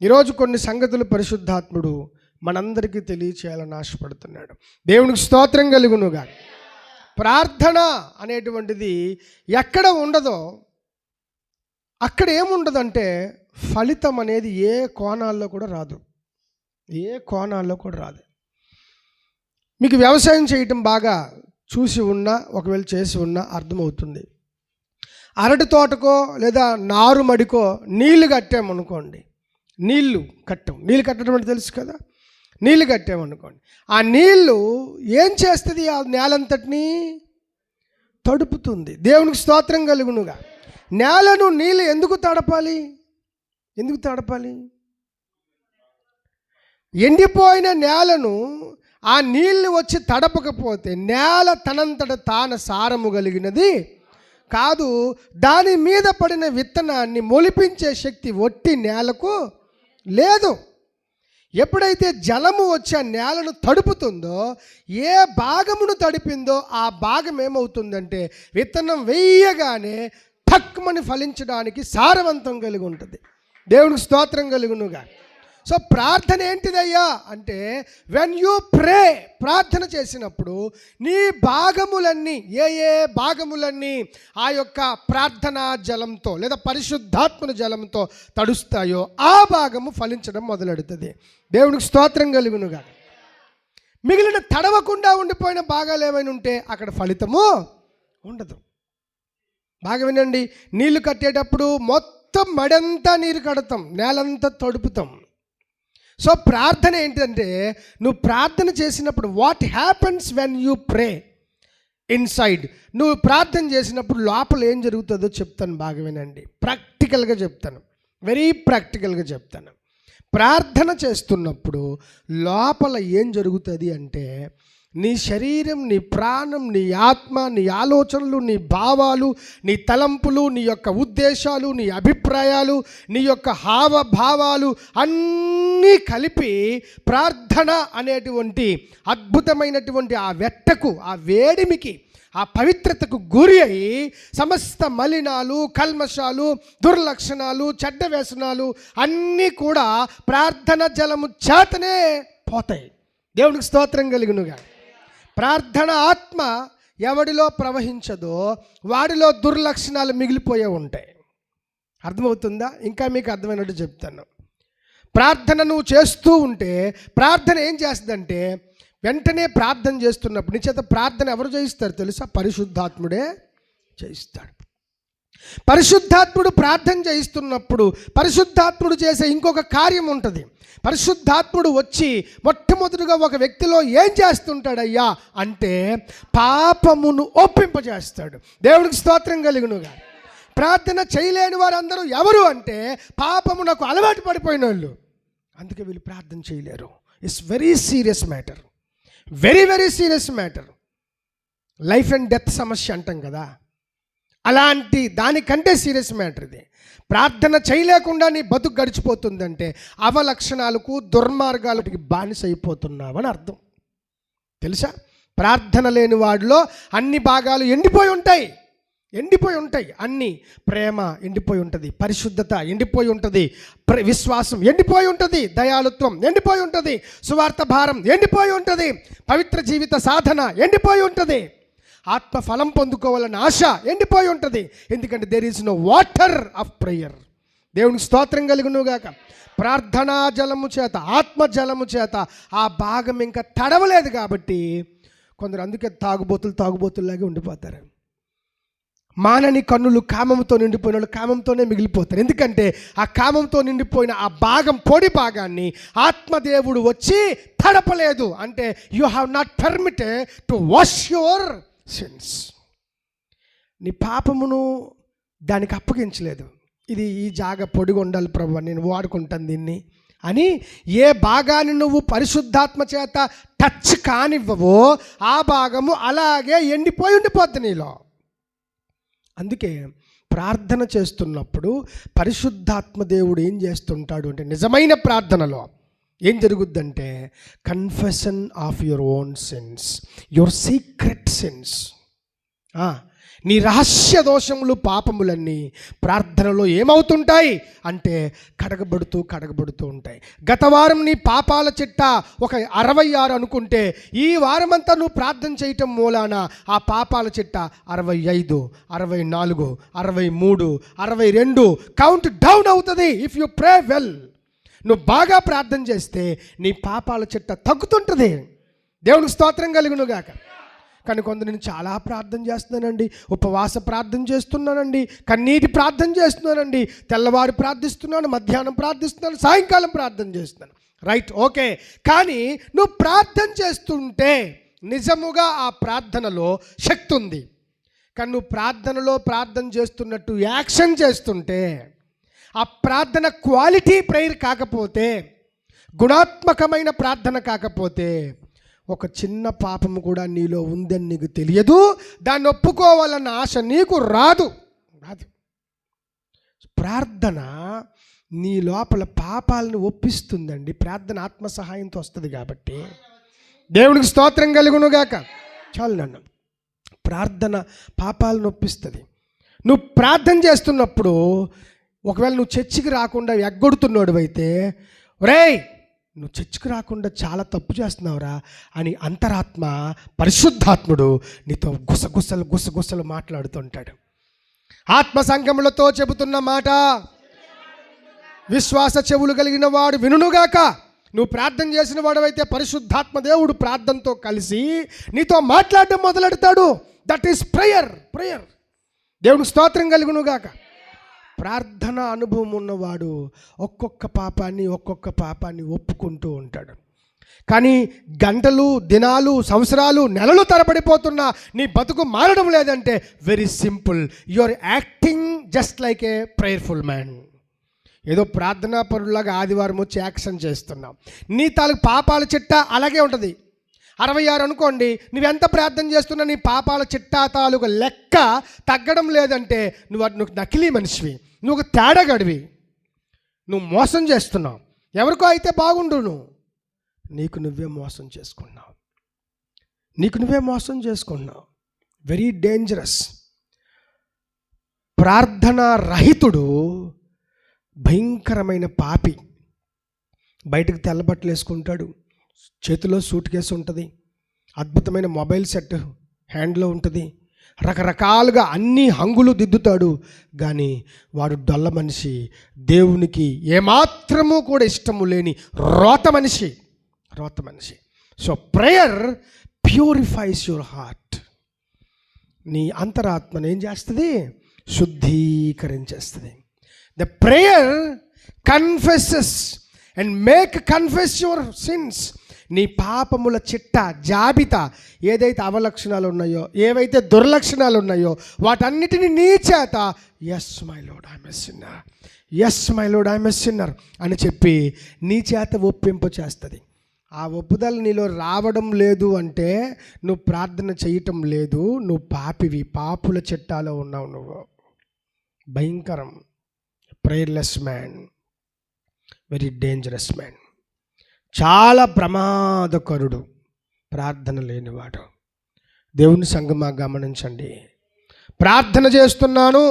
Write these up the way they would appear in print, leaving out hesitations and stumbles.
ఈరోజు కొన్ని సంగతులు పరిశుద్ధాత్ముడు మనందరికీ తెలియచేయాలని ఆశపడుతున్నాడు. దేవునికి స్తోత్రం కలుగునుగా. ప్రార్థన అనేటువంటిది ఎక్కడ ఉండదో అక్కడ ఏముండదంటే ఫలితం అనేది ఏ కోణాల్లో కూడా రాదు. మీకు వ్యవసాయం చేయటం బాగా చూసి ఉన్నా, ఒకవేళ చేసి ఉన్నా అర్థమవుతుంది. అరటి తోటకో లేదా నారుమడికో నీళ్లు కట్టామనుకోండి, నీళ్లు కట్టడం అంటే తెలుసు కదా. నీళ్లు కట్టామనుకోండి, ఆ నీళ్లు ఏం చేస్తుంది? ఆ నేలంతటిని తడుపుతుంది. దేవునికి స్తోత్రం కలుగునుగా. నేలను నీళ్ళు ఎందుకు తడపాలి? ఎండిపోయిన నేలను ఆ నీళ్లు వచ్చి తడపకపోతే నేల తనంతట తాను సారము కలిగినది కాదు. దాని మీద పడిన విత్తనాన్ని మొలిపించే శక్తి ఒట్టి నేలకు లేదు. ఎప్పుడైతే జలము వచ్చి ఆ నేలను తడుపుతుందో, ఏ భాగమును తడిపిందో ఆ భాగం ఏమవుతుందంటే విత్తనం వేయగానే తక్కువని ఫలించడానికి సారవంతం కలిగి ఉంటుంది. దేవునికి స్తోత్రం కలుగునుగా. సో ప్రార్థన ఏంటిదయ్యా అంటే, వెన్ యూ ప్రే, ప్రార్థన చేసినప్పుడు నీ భాగములన్నీ ఏ భాగములన్నీ ఆ యొక్క ప్రార్థనా జలంతో లేదా పరిశుద్ధాత్మన జలంతో తడుస్తాయో ఆ భాగము ఫలించడం మొదలెడుతుంది. దేవునికి స్తోత్రం కలుగునుగా. మిగిలిన తడవకుండా ఉండిపోయిన భాగాలు ఏమైనా ఉంటే అక్కడ ఫలితము ఉండదు. బాగా వినండి, నీళ్లు కట్టేటప్పుడు మొత్తం మడంతా నీరు కడతాం, నేలంతా తడుపుతాం. సో ప్రార్థన ఏంటంటే, నువ్వు ప్రార్థన చేసినప్పుడు what happens when you pray inside, నువ్వు ప్రార్థన చేసినప్పుడు లోపల ఏం జరుగుతుందో చెప్తాను. బాగా వినండి, ప్రాక్టికల్గా చెప్తాను, వెరీ ప్రాక్టికల్గా చెప్తాను. ప్రార్థన చేస్తున్నప్పుడు లోపల ఏం జరుగుతుంది అంటే, నీ శరీరం, నీ ప్రాణం, నీ ఆత్మ, నీ ఆలోచనలు, నీ భావాలు, నీ తలంపులు, నీ యొక్క ఉద్దేశాలు, నీ అభిప్రాయాలు, నీ యొక్క హావభావాలు అన్నీ కలిపి ప్రార్థన అనేటువంటి అద్భుతమైనటువంటి ఆ వెట్టకు, ఆ వేడిమికి, ఆ పవిత్రతకు గురి అయి సమస్త మలినాలు, కల్మషాలు, దుర్లక్షణాలు, చెడ్డ వ్యసనాలు అన్నీ కూడా ప్రార్థన జలము చేతనే పోతాయి. దేవునికి స్తోత్రం కలుగునుగా. ప్రార్థన ఆత్మ ఎవడిలో ప్రవహించదో వాడిలో దుర్లక్షణాలు మిగిలిపోయే ఉంటాయి. అర్థమవుతుందా? ఇంకా మీకు అర్థమైనట్టు చెప్తాను. ప్రార్థన నువ్వు చేస్తూ ఉంటే ప్రార్థన ఏం చేస్తుందంటే, వెంటనే ప్రార్థన చేస్తున్నప్పుడు నీ చేత ప్రార్థన ఎవరు చేయిస్తారు తెలుసా? పరిశుద్ధాత్ముడే చేయిస్తాడు. పరిశుద్ధాత్ముడు ప్రార్థన చేయిస్తున్నప్పుడు పరిశుద్ధాత్ముడు చేసే ఇంకొక కార్యం ఉంటుంది. పరిశుద్ధాత్ముడు వచ్చి మొట్టమొదటిగా ఒక వ్యక్తిలో ఏం చేస్తుంటాడయ్యా అంటే పాపమును ఒప్పింపజేస్తాడు. దేవునికి స్తోత్రం కలుగునుగా. ప్రార్థన చేయలేని వారందరూ ఎవరు అంటే పాపమునకు అలవాటు పడిపోయిన వాళ్ళు. అందుకే వీళ్ళు ప్రార్థన చేయలేరు. It's very serious matter, very very serious matter. Life and death సమస్య అంటాం కదా, అలాంటి దానికంటే సీరియస్ మ్యాటర్ ఇది. ప్రార్థన చేయలేకుండా నీ బతుకు గడిచిపోతుందంటే అవలక్షణాలకు, దుర్మార్గాలకి బానిస అయిపోతున్నావని అర్థం. తెలుసా? ప్రార్థన లేని వాడిలో అన్ని భాగాలు ఎండిపోయి ఉంటాయి. అన్ని ప్రేమ ఎండిపోయి ఉంటుంది, పరిశుద్ధత ఎండిపోయి ఉంటుంది, విశ్వాసం ఎండిపోయి ఉంటుంది, దయాళుత్వం ఎండిపోయి ఉంటుంది, సువార్త భారం ఎండిపోయి ఉంటుంది, పవిత్ర జీవిత సాధన ఎండిపోయి ఉంటుంది, ఆత్మ ఫలం పొందుకోవాలన్న ఆశ ఎండిపోయి ఉంటుంది. ఎందుకంటే there is no water of prayer. దేవునికి స్తోత్రం కలుగునుగాక. ప్రార్థనా జలము చేత, ఆత్మ జలము చేత ఆ భాగం ఇంకా తడవలేదు కాబట్టి కొందరు అందుకే తాగుబోతుల్లాగే ఉండిపోతారు. మానని కన్నులు కామంతో నిండిపోయిన వాళ్ళు కామంతోనే మిగిలిపోతారు. ఎందుకంటే ఆ కామంతో నిండిపోయిన ఆ భాగం, పొడి భాగాన్ని ఆత్మదేవుడు వచ్చి తడపలేదు. అంటే you have not permitted to wash your sins. నీ పాపమును దానికి అప్పగించలేదు. ఇది ఈ జాగ పొడిగా ఉండాలి ప్రభు, నేను వాడుకుంటాను దీన్ని అని ఏ భాగాన్ని నువ్వు పరిశుద్ధాత్మ చేత టచ్ కానివ్వవో ఆ భాగము అలాగే ఎండిపోయి ఉండిపోద్ది నీలో. అందుకే ప్రార్థన చేస్తున్నప్పుడు పరిశుద్ధాత్మ దేవుడు ఏం చేస్తుంటాడు అంటే, నిజమైన ప్రార్థనలో ఏం జరుగుద్దంటే confession of your own sins, your secret sins. నీ రహస్య దోషములు పాపములన్నీ ప్రార్థనలో ఏమవుతుంటాయి అంటే కడగబడుతూ ఉంటాయి. గత వారం నీ పాపాల చిట్ట ఒక 66 అనుకుంటే ఈ వారమంతా నువ్వు ప్రార్థన చేయటం మూలాన ఆ పాపాల చిట్ట 65, 64, 63, 62 కౌంట్ డౌన్ అవుతుంది. ఇఫ్ యు ప్రే వెల్, నువ్వు బాగా ప్రార్థన చేస్తే నీ పాపాల చిట్ట తగ్గుతుంటుంది. దేవునికి స్తోత్రం కలుగునుగాక. కానీ కొందరు నేను చాలా ప్రార్థన చేస్తున్నానండి, ఉపవాస ప్రార్థన చేస్తున్నానండి, కన్నీటి ప్రార్థన చేస్తున్నానండి, తెల్లవారు ప్రార్థిస్తున్నాను, మధ్యాహ్నం ప్రార్థిస్తున్నాను, సాయంకాలం ప్రార్థన చేస్తున్నాను. Right, okay. కానీ నువ్వు ప్రార్థన చేస్తుంటే నిజముగా ఆ ప్రార్థనలో శక్తి ఉంది. కానీ నువ్వు ప్రార్థన చేస్తున్నట్టు యాక్షన్ చేస్తుంటే, ఆ ప్రార్థన క్వాలిటీ ప్రేయర్ కాకపోతే, గుణాత్మకమైన ప్రార్థన కాకపోతే, ఒక చిన్న పాపము కూడా నీలో ఉందని నీకు తెలియదు. దాన్ని ఒప్పుకోవాలన్న ఆశ నీకు రాదు. ప్రార్థన నీ లోపల పాపాలను ఒప్పిస్తుందండి. ప్రార్థన ఆత్మ సహాయంతో వస్తుంది కాబట్టి దేవునికి స్తోత్రం కలుగునుగాక. చాలు నన్ను, ప్రార్థన పాపాలను ఒప్పిస్తుంది. నువ్వు ప్రార్థన చేస్తున్నప్పుడు ఒకవేళ నువ్వు చర్చికి రాకుండా ఎగ్గొడుతున్నాడు అయితే, ఒరేయ్ నువ్వు చర్చికి రాకుండా చాలా తప్పు చేస్తున్నావురా అని అంతరాత్మ పరిశుద్ధాత్ముడు నీతో గుసగుసలు మాట్లాడుతుంటాడు. ఆత్మ సంగములతో చెబుతున్న మాట విశ్వాస చెవులు కలిగిన వాడు వినుగాక. నువ్వు ప్రార్థన చేసిన వాడవైతే పరిశుద్ధాత్మ దేవుడు ప్రార్థనతో కలిసి నీతో మాట్లాడడం మొదలెడతాడు. That is prayer. దేవునికి స్తోత్రం కలుగునుగాక. ప్రార్థన అనుభవం ఉన్నవాడు ఒక్కొక్క పాపాన్ని ఒప్పుకుంటూ ఉంటాడు. కానీ గంటలు, దినాలు, సంవత్సరాలు, నెలలు తరబడిపోతున్నా నీ బతుకు మారడం లేదంటే very simple, you are acting just like a prayerful man. ఏదో ప్రార్థనా పరులాగా ఆదివారం వచ్చి యాక్షన్ చేస్తున్నావు. నీ తాలూకు పాపాల చిట్టా అలాగే ఉంటుంది. 66 అనుకోండి, నువ్వెంత ప్రార్థన చేస్తున్నా నీ పాపాల చిట్టా తాలూకు లెక్క తగ్గడం లేదంటే నువ్వు నకిలీ మనిషివి, నువ్వు ఒక తేడాగడివి, నువ్వు మోసం చేస్తున్నావు. ఎవరికో అయితే బాగుండు, నీకు నువ్వే మోసం చేసుకున్నావు. Very dangerous. ప్రార్థన రహితుడు భయంకరమైన పాపి. బయటకు తెల్లబట్టలు వేసుకుంటాడు, చేతిలో సూట్ కేసు ఉంటుంది, అద్భుతమైన మొబైల్ సెట్ హ్యాండ్లో ఉంటుంది, రకరకాలుగా అన్ని హంగులు దిద్దుతాడు. కానీ వాడు డొల్ల మనిషి, దేవునికి ఏమాత్రము కూడా ఇష్టము లేని రోత మనిషి. So prayer purifies your heart. నీ అంతరాత్మను ఏం చేస్తుంది? శుద్ధీకరించేస్తుంది. The prayer confesses and make confess your sins. నీ పాపముల చిట్ట జాబితా ఏదైతే అవలక్షణాలు ఉన్నాయో, ఏవైతే దుర్లక్షణాలు ఉన్నాయో వాటన్నిటిని నీ చేత yes my lord I'm a sinner అని చెప్పి నీ చేత ఒప్పింప చేస్తుంది. ఆ ఒప్పుదల నీలో రావడం లేదు అంటే నువ్వు ప్రార్థన చేయటం లేదు, నువ్వు పాపివి, పాపుల చిట్టాలో ఉన్నావు. నువ్వు భయంకరం. Prayerless man, very dangerous man. చాలా ప్రమాదకరుడు ప్రార్థన లేనివాడు. దేవుని సంగమా గమనించండి. ప్రార్థన చేస్తున్నాను,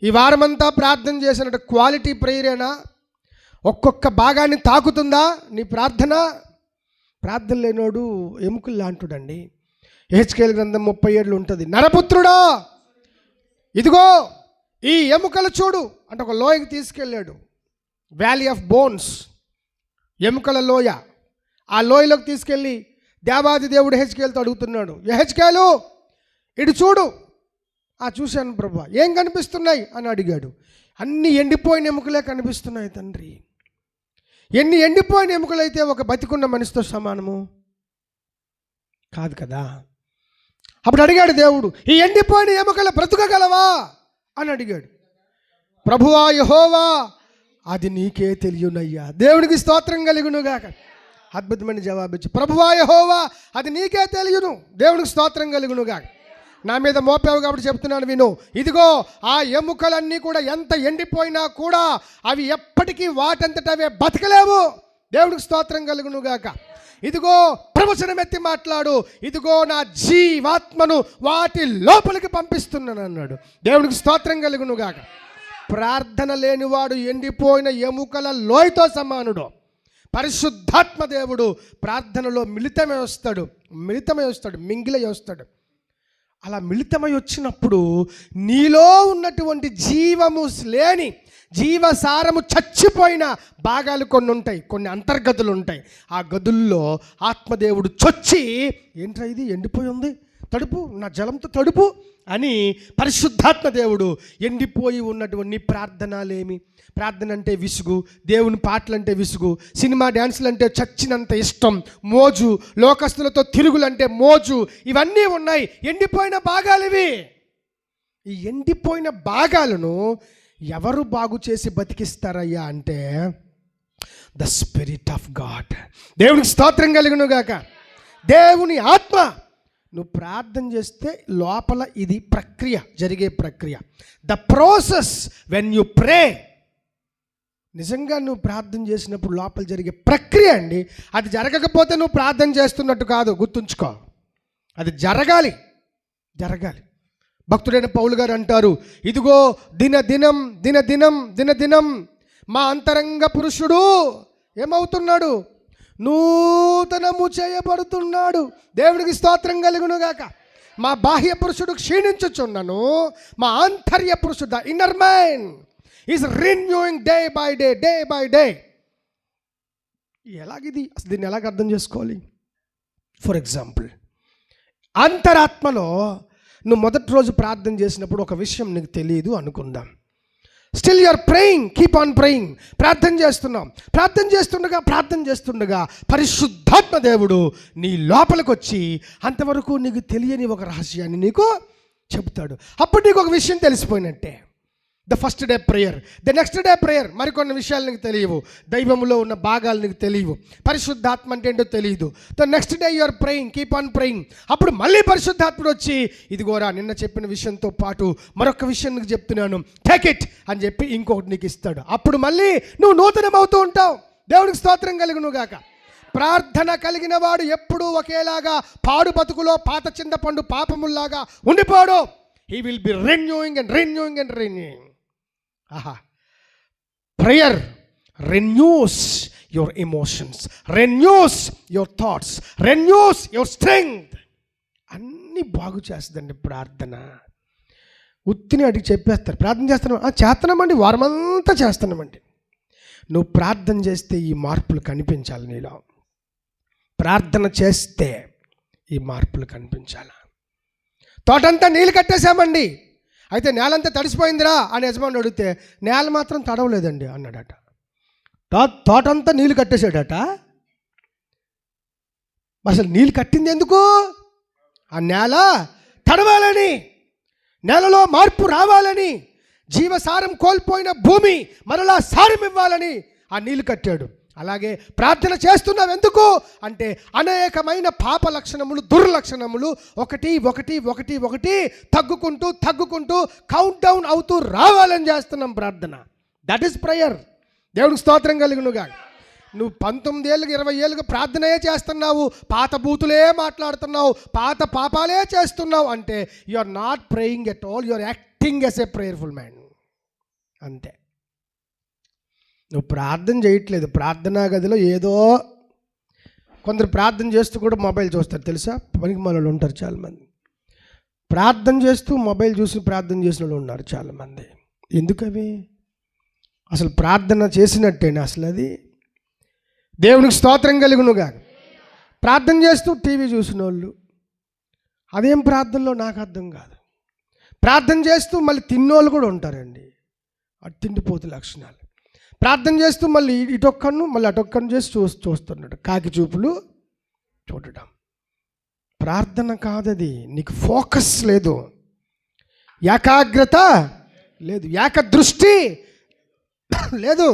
ఈ వారమంతా ప్రార్థన చేసినట్టు క్వాలిటీ ప్రేయరేనా? ఒక్కొక్క భాగాన్ని తాకుతుందా నీ ప్రార్థన? ప్రార్థన లేనోడు ఎముకలు లాంటుడండి. యెహెజ్కేలు గ్రంథం 37 ఉంటుంది. నరపుత్రుడా, ఇదిగో ఈ ఎముకలు చూడు అంటే ఒక లోయకి తీసుకెళ్ళాడు. వ్యాలీ ఆఫ్ బోన్స్, ఎముకల లోయ. ఆ లోయలోకి తీసుకెళ్ళి దేవాది దేవుడు యెహెజ్కేలుతో అడుగుతున్నాడు, యెహెజ్కేలు ఇటు చూడు. చూశాను ప్రభు. ఏం కనిపిస్తున్నాయి అని అడిగాడు. అన్ని ఎండిపోయిన ఎముకలే కనిపిస్తున్నాయి తండ్రి. ఎన్ని ఎండిపోయిన ఎముకలైతే ఒక బతికున్న మనిషితో సమానము కాదు కదా. అప్పుడు అడిగాడు దేవుడు, ఈ ఎండిపోయిన ఎముకలు బ్రతుకగలవా అని అడిగాడు. ప్రభువా యెహోవా అది నీకే తెలియనయ్యా. దేవునికి స్తోత్రం కలుగునుగాక. అద్భుతమైన జవాబిచ్చి, ప్రభువా యెహోవా అది నీకే తెలియను, దేవునికి స్తోత్రం కలుగునుగాక. నా మీద మోపావు కాబట్టి చెప్తున్నాను విను. ఇదిగో ఆ ఎముకలన్నీ కూడా ఎంత ఎండిపోయినా కూడా అవి ఎప్పటికీ వాటంతట అవే బతకలేవు. దేవునికి స్తోత్రం కలుగునుగాక. ఇదిగో ప్రవచనం ఎత్తి మాట్లాడు, ఇదిగో నా జీవాత్మను వాటి లోపలికి పంపిస్తున్నాను అన్నాడు. దేవునికి స్తోత్రం కలుగును గాక. ప్రార్థన లేనివాడు ఎండిపోయిన ఎముకల లోయతో సమానుడు. పరిశుద్ధాత్మ దేవుడు ప్రార్థనలో మిళితమై వస్తాడు, మింగిలై వస్తాడు. అలా మిళితమై వచ్చినప్పుడు నీలో ఉన్నటువంటి జీవము లేని, జీవసారము చచ్చిపోయిన భాగాలు కొన్ని ఉంటాయి, కొన్ని అంతర్గతులు ఉంటాయి. ఆ గదుల్లో ఆత్మదేవుడు చొచ్చి, ఏంట్రా ఇది ఎండిపోయి ఉంది, తడుపు, నా జలంతో తడుపు అని పరిశుద్ధాత్మ దేవుడు ఎండిపోయి ఉన్నటువంటి ప్రార్థనలేమి. ప్రార్థన అంటే విసుగు, దేవుని పాటలు అంటే విసుగు, సినిమా డ్యాన్సులు అంటే చచ్చినంత ఇష్టం, మోజు, లోకస్తులతో తిరుగులంటే మోజు, ఇవన్నీ ఉన్నాయి. ఎండిపోయిన భాగాలు ఇవి. ఈ ఎండిపోయిన భాగాలను ఎవరు బాగు చేసి బతికిస్తారయ్యా అంటే ద స్పిరిట్ ఆఫ్ గాడ్. దేవునికి స్తోత్రం కలుగును గాక. దేవుని ఆత్మ. నువ్వు ప్రార్థన చేస్తే లోపల ఇది ప్రక్రియ, జరిగే ప్రక్రియ. The process when you pray. నిజంగా నువ్వు ప్రార్థన చేసినప్పుడు లోపల జరిగే ప్రక్రియ అండి. అది జరగకపోతే నువ్వు ప్రార్థన చేస్తున్నట్టు కాదు, గుర్తుంచుకో. అది జరగాలి. భక్తుడైన పౌలు గారు అంటారు, ఇదిగో దినదినం మా అంతరంగ పురుషుడు ఏమవుతున్నాడు? నూతనము చేయబడుతున్నాడు. దేవుడికి స్తోత్రం కలుగును గాక. మా బాహ్య పురుషుడు క్షీణించుచున్నాను, మా ఆంతర్య పురుషుడు, the inner mind is renewing day by day. ఎలాగిది అసలు, దీన్ని ఎలాగ అర్థం చేసుకోవాలి? ఫర్ ఎగ్జాంపుల్, అంతరాత్మలో నువ్వు మొదటి రోజు ప్రార్థన చేసినప్పుడు ఒక విషయం నీకు తెలియదు అనుకుందాం. Still you're praying, keep on praying. ప్రార్థన చేస్తుండగా పరిశుద్ధాత్మ దేవుడు నీ లోపలికి వచ్చి అంతవరకు నీకు తెలియని ఒక రహస్యాన్ని నీకు చెబుతాడు. అప్పుడు నీకు ఒక విషయం తెలిసిపోయినట్టే. The first day prayer, the next day prayer, మరికొన్ని విషయాలు నీకు తెలియవు. దైవంలో ఉన్న భాగాలు నీకు తెలియవు. పరిశుద్ధాత్మ అంటే ఏంటో తెలియదు. The next day you're praying, keep on praying. అప్పుడు మళ్ళీ పరిశుద్ధాత్ముడు వచ్చి, ఇదిగోరా నిన్న చెప్పిన విషయంతో పాటు మరొక విషయం నీకు చెప్తున్నాను, టేక్ ఇట్ అని చెప్పి ఇంకొకటి నీకు ఇస్తాడు. అప్పుడు మళ్ళీ నువ్వు నూతనమవుతూ ఉంటావు. దేవుడికి స్తోత్రం కలుగును గాక. ప్రార్థన కలిగిన వాడు ఎప్పుడూ ఒకేలాగా పాడు బతుకులో పాత చింతపండు పాపముల్లాగా ఉండిపోడు. He will be renewing and renewing and renewing. Prayer renews your emotions, renews your thoughts, renews your strength. అన్నీ బాగు చేస్తుందండి ప్రార్థన. ఉత్తిని అడిగి చెప్పేస్తారు, ప్రార్థన చేస్తున్నామండి, వారమంతా చేస్తున్నామండి. నువ్వు ప్రార్థన చేస్తే ఈ మార్పులు కనిపించాలి నీలో. ప్రార్థన చేస్తే ఈ మార్పులు కనిపించాలి. తోటంతా నీళ్ళు కట్టేశామండి, అయితే నేలంతా తడిసిపోయిందిరా అని యజమాని అడిగితే, నేల మాత్రం తడవలేదండి అన్నాడట. తోటంతా నీళ్ళు కట్టేశాడట. అసలు నీళ్ళు కట్టింది ఎందుకు? ఆ నేల తడవాలని, నేలలో మార్పు రావాలని, జీవసారం కోల్పోయిన భూమి మరలా సారం ఇవ్వాలని ఆ నీళ్ళు కట్టాడు. అలాగే ప్రార్థన చేస్తున్నావు ఎందుకు అంటే అనేకమైన పాప లక్షణములు, దుర్లక్షణములు ఒకటి తగ్గుకుంటూ కౌంట్ డౌన్ అవుతూ రావాలని చేస్తున్నాం ప్రార్థన. That is prayer. దేవుడికి స్తోత్రం కలుగునుగా. నువ్వు 19 ఏళ్ళకి 20 ఏళ్ళకి ప్రార్థనయే చేస్తున్నావు, పాత బూతులే మాట్లాడుతున్నావు, పాత పాపాలే చేస్తున్నావు అంటే you are not praying at all, you are acting as a prayerful man. అంతే. నువ్వు ప్రార్థన చేయట్లేదు. ప్రార్థనా గదిలో ఏదో కొందరు ప్రార్థన చేస్తూ కూడా మొబైల్ చూస్తారు, తెలుసా? పనికి మనలు ఉంటారు చాలామంది. ప్రార్థన చేస్తూ మొబైల్ చూసి ప్రార్థన చేసిన వాళ్ళు ఉన్నారు చాలామంది. ఎందుకవి? అసలు ప్రార్థన చేసినట్టేనా అసలు అది? దేవునికి స్తోత్రం కలుగునుగా. ప్రార్థన చేస్తూ టీవీ చూసిన వాళ్ళు, అదేం ప్రార్థనలో నాకు అర్థం కాదు. ప్రార్థన చేస్తూ మళ్ళీ తిన్నోళ్ళు కూడా ఉంటారండి, అటు తిండిపోతు లక్షణాలు. ప్రార్థన చేస్తూ మళ్ళీ ఇటొక్కను మళ్ళీ అటొక్కను చేసి చూస్తున్నాడు, కాకి చూపులు చూడటం. ప్రార్థన కాదది. నీకు ఫోకస్ లేదు, ఏకాగ్రత లేదు, ఏకదృష్టి లేదు.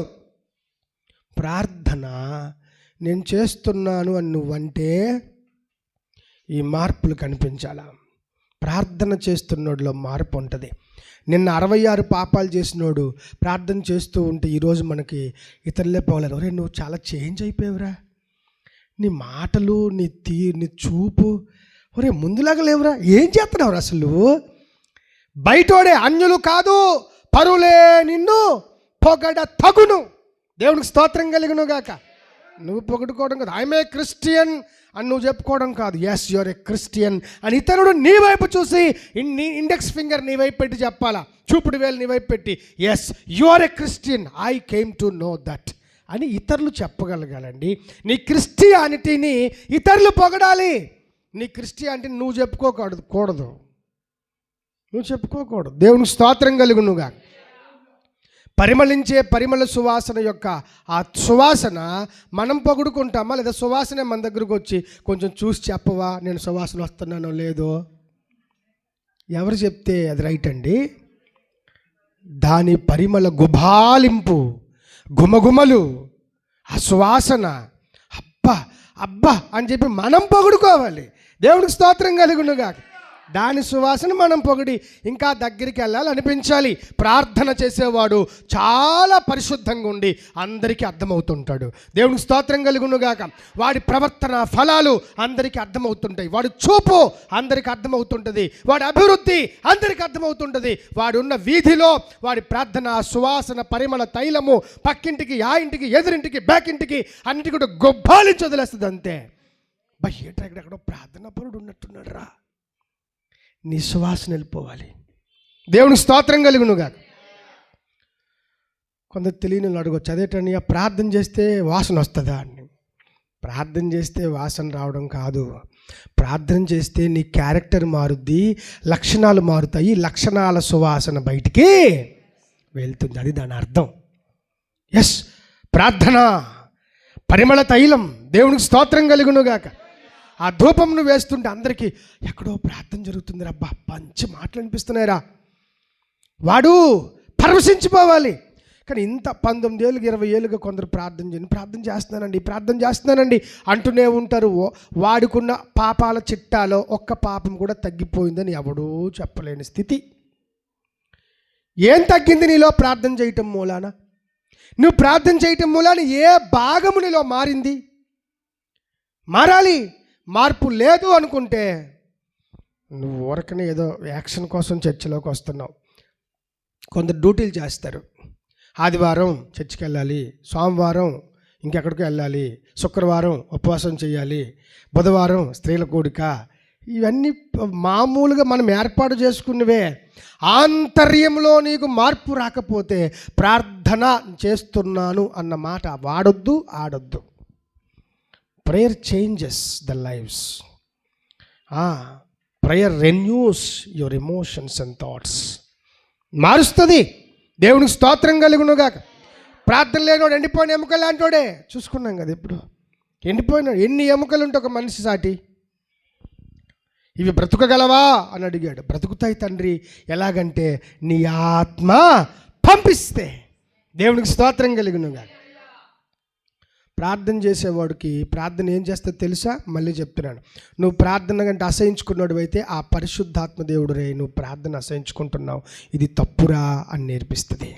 ప్రార్థన నేను చేస్తున్నాను అని నువ్వంటే ఈ మార్పులు కనిపించాలా. ప్రార్థన చేస్తున్నోడిలో మార్పు ఉంటుంది. నిన్న 66 పాపాలు చేసినోడు ప్రార్థన చేస్తూ ఉంటే ఈరోజు మనకి ఇతరులే పోలేదు, ఒరే నువ్వు చాలా చేంజ్ అయిపోయావురా, నీ మాటలు, నీ చూపు ఒరే ముందులాగా లేవురా. ఏం చేస్తున్నావు అసలు నువ్వు? బయటోడే, అన్యులు కాదు, పరులే నిన్ను పొగడ తగును. దేవునికి స్తోత్రం కలుగును గాక. నువ్వు పొగడుకోవడం కాదు, ఐఎమ్ ఏ క్రిస్టియన్ అని నువ్వు చెప్పుకోవడం కాదు. Yes you are a Christian అని ఇతరుడు నీ వైపు చూసి నీ ఇండెక్స్ ఫింగర్ నీ వైపు పెట్టి చెప్పాలా, చూపుడు వేలు నీ వైపు పెట్టి yes you are a Christian, I came to know that అని ఇతరులు చెప్పగలగాలండి. నీ క్రిస్టియానిటీని ఇతరులు పొగడాలి. నీ క్రిస్టియానిటీని నువ్వు చెప్పుకోకూడదు. దేవునికి స్తోత్రం కలుగునుగా. పరిమళించే పరిమళ సువాసన యొక్క ఆ సువాసన మనం పొగుడుకుంటామా, లేదా సువాసనే మన దగ్గరకు వచ్చి కొంచెం చూసి చెప్పవా నేను సువాసన వస్తున్నానో లేదో? ఎవరు చెప్తే అది రైట్ అండి? దాని పరిమళ గుబాలింపు, గుమగుమలు, ఆ సువాసన అబ్బా అని చెప్పి మనం పొగుడుకోవాలి. దేవునికి స్తోత్రం కలుగునుగా. దాని సువాసన మనం పొగిడి ఇంకా దగ్గరికి వెళ్ళాలి అనిపించాలి. ప్రార్థన చేసేవాడు చాలా పరిశుద్ధంగా ఉండి అందరికీ అర్థమవుతుంటాడు. దేవునికి స్తోత్రం కలుగునుగాక. వాడి ప్రవర్తన ఫలాలు అందరికీ అర్థమవుతుంటాయి. వాడి చూపు అందరికీ అర్థమవుతుంటుంది. వాడి అభివృద్ధి అందరికీ అర్థమవుతుంటుంది. వాడు ఉన్న వీధిలో వాడి ప్రార్థన సువాసన పరిమళ తైలము పక్కింటికి, ఆ ఇంటికి, ఎదురింటికి, బ్యాక్ ఇంటికి అన్నిటికీ కూడా గొబ్బాలించి వదిలేస్తుంది. అంతే. ఎక్కడెక్కడో ప్రార్థన పరుడు ఉన్నట్టున్నాడు రా. నీ సువాసన వెళ్ళిపోవాలి. దేవునికి స్తోత్రం కలుగునుగా. కొందరు తెలియని అడగొచ్చు, అదేటని ప్రార్థన చేస్తే వాసన వస్తుందా అని. ప్రార్థన చేస్తే వాసన రావడం కాదు, ప్రార్థన చేస్తే నీ క్యారెక్టర్ మారుద్ది, లక్షణాలు మారుతాయి, లక్షణాల సువాసన బయటికి వెళ్తుంది. అది దాని అర్థం. ఎస్, ప్రార్థన పరిమళ తైలం. దేవునికి స్తోత్రం కలుగునుగాక. ఆ ధూపంను వేస్తుంటే అందరికీ ఎక్కడో ప్రార్థన జరుగుతుంది రబ్బా, మంచి మాటలు అనిపిస్తున్నాయిరా, వాడు పరవశించిపోవాలి. కానీ ఇంత 19 ఏళ్ళుగా 20 ఏళ్ళుగా కొందరు ప్రార్థన చేస్తున్నానండి అంటూనే ఉంటారు. వాడుకున్న పాపాల చిట్టాలో ఒక్క పాపం కూడా తగ్గిపోయిందని ఎవడూ చెప్పలేని స్థితి. ఏం తగ్గింది నీలో ప్రార్థన చేయటం మూలాన? నువ్వు ప్రార్థన చేయటం మూలాన ఏ భాగము నీలో మారింది? మారాలి. మార్పు లేదు అనుకుంటే నువ్వు ఊరకనే ఏదో యాక్షన్ కోసం చర్చిలోకి వస్తున్నావు. కొందరు డ్యూటీలు చేస్తారు. ఆదివారం చర్చికి వెళ్ళాలి, సోమవారం ఇంకెక్కడికి వెళ్ళాలి, శుక్రవారం ఉపవాసం చేయాలి, బుధవారం స్త్రీల కూడిక. ఇవన్నీ మామూలుగా మనం ఏర్పాటు చేసుకున్నవే. ఆంతర్యంలో నీకు మార్పు రాకపోతే ప్రార్థన చేస్తున్నాను అన్న మాట వాడొద్దు, ఆడొద్దు. Prayer changes the lives. Prayer renews your emotions and thoughts. మారుస్తుంది. దేవునికి స్తోత్రం కలుగునుగాక. ప్రార్థన లేనివాడు ఎండిపోయిన ఎముకలు లాంటోడే. చూసుకున్నాం కదా ఇప్పుడు. ఎండిపోయినాడు. ఎన్ని ఎముకలు ఉంటే ఒక మనిషి సాటి? ఇవి బ్రతుకగలవా అని అడిగాడు. బ్రతుకుతాయి తండ్రి. ఎలాగంటే నీ ఆత్మ పంపిస్తే. దేవునికి స్తోత్రం కలుగునుగాక. ప్రార్థన చేసేవాడికి ప్రార్థన ఏం చేస్తే తెలుసా? మళ్ళీ చెప్తున్నాను, నువ్వు ప్రార్థన కంటే అసహించుకున్నాడు అయితే ఆ పరిశుద్ధాత్మ దేవుడు రే నువ్వు ప్రార్థన అసహించుకుంటున్నావు, ఇది తప్పురా అని నేర్పిస్తుంది.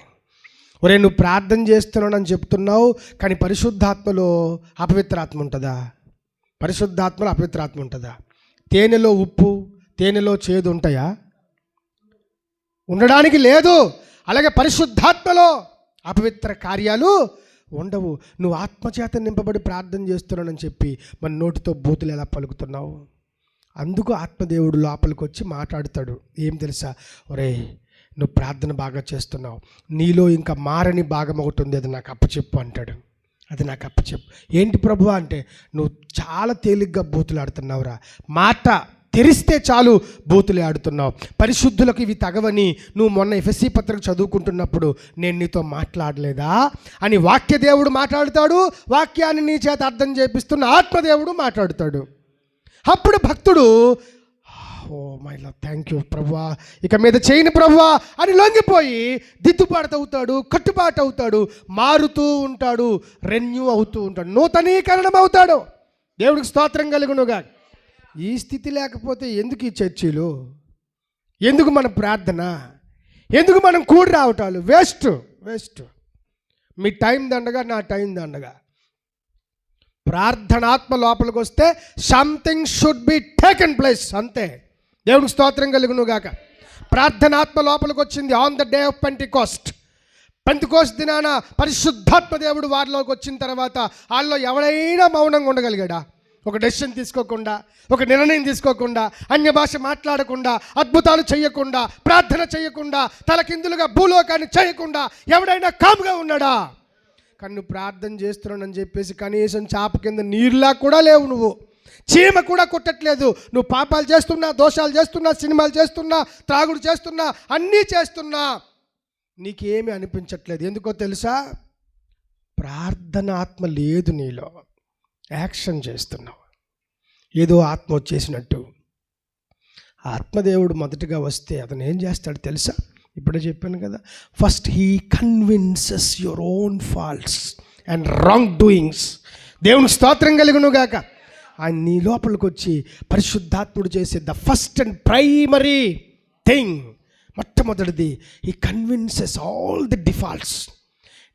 ఒరే నువ్వు ప్రార్థన చేస్తున్నావు అని చెప్తున్నావు, కానీ పరిశుద్ధాత్మలో అపవిత్రాత్మ ఉంటుందా? పరిశుద్ధాత్మలో అపవిత్రాత్మ ఉంటుందా? తేనెలో ఉప్పు, తేనెలో చేదు ఉంటాయా? ఉండడానికి లేదు. అలాగే పరిశుద్ధాత్మలో అపవిత్ర కార్యాలు ఉండవు. నువ్వు ఆత్మచేత నింపబడి ప్రార్థన చేస్తున్నానని చెప్పి మన నోటితో బూతులు ఎలా పలుకుతున్నావు? అందుకు ఆత్మదేవుడు లోపలికి వచ్చి మాట్లాడతాడు. ఏం తెలుసా? ఒరే నువ్వు ప్రార్థన బాగా చేస్తున్నావు, నీలో ఇంకా మారని భాగం ఒకటి ఉంది, అది నాకు అప్పచెప్పు అంటాడు. అది నాకు అప్పచెప్పు. ఏంటి ప్రభువా అంటే, నువ్వు చాలా తేలిగ్గా బూతులు ఆడుతున్నావురా. మాట తెరిస్తే చాలు బూతులే ఆడుతున్నావు. పరిశుద్ధులకు ఇవి తగవని నువ్వు మొన్న ఎఫెసీ పత్రిక చదువుకుంటున్నప్పుడు నేను నీతో మాట్లాడలేదా అని వాక్యదేవుడు మాట్లాడుతాడు. వాక్యాన్ని నీ చేత అర్థం చేపిస్తున్న ఆత్మదేవుడు మాట్లాడుతాడు. అప్పుడు భక్తుడు oh my lord thank you ప్రభువా, ఇక మీద చేయని ప్రభువా అని లొంగిపోయి దిద్దుబాటు అవుతాడు, కట్టుబాటు అవుతాడు, మారుతూ ఉంటాడు, రెన్యూ అవుతూ ఉంటాడు, నూతనీకరణం అవుతాడు. దేవుడికి స్తోత్రం కలుగునుగా. ఈ స్థితి లేకపోతే ఎందుకు ఈ చర్చిలు? ఎందుకు మన ప్రార్థన? ఎందుకు మనం కూడి రావటాలు? వేస్ట్. మీ టైం దండగా, నా టైం దండగా. ప్రార్థనాత్మ లోపలికి వస్తే something should be taken place, అంతే. దేవునికి స్తోత్రం కలుగును గాక. ప్రార్థనాత్మ లోపలికి వచ్చింది on the day of Pentecost. Pentecost దినాన పరిశుద్ధాత్మ దేవుడు వారిలోకి వచ్చిన తర్వాత వాళ్ళలో ఎవరైనా మౌనంగా ఉండగలిగాడా? ఒక డెసిషన్ తీసుకోకుండా, ఒక నిర్ణయం తీసుకోకుండా, అన్య భాష మాట్లాడకుండా, అద్భుతాలు చేయకుండా, ప్రార్థన చేయకుండా, తలకిందులుగా భూలోకాన్ని చేయకుండా ఎవడైనా కాముగా ఉన్నాడా? కానీ నువ్వు ప్రార్థన చేస్తున్నానని చెప్పేసి కనీసం చాప కింద నీరులా కూడా లేవు, నువ్వు చీమ కూడా కొట్టట్లేదు. నువ్వు పాపాలు చేస్తున్నా, దోషాలు చేస్తున్నా, సినిమాలు చేస్తున్నా, త్రాగుడు చేస్తున్నా, అన్నీ చేస్తున్నా, నీకేమీ అనిపించట్లేదు. ఎందుకో తెలుసా? ప్రార్థన ఆత్మ లేదు నీలో. యాక్షన్ చేస్తున్నావు, ఏదో ఆత్మ వచ్చేసినట్టు. ఆత్మదేవుడు మొదటగా వస్తే అతను ఏం చేస్తాడు తెలుసా? ఇప్పుడే చెప్పాను కదా, first he convinces your own faults and wrong doings. దేవుని స్తోత్రం కలుగును గాక. ఆయన నీ లోపలికి వచ్చి పరిశుద్ధాత్ముడు చేసే the first and primary thing, మొట్టమొదటిది, he convinces all the defaults.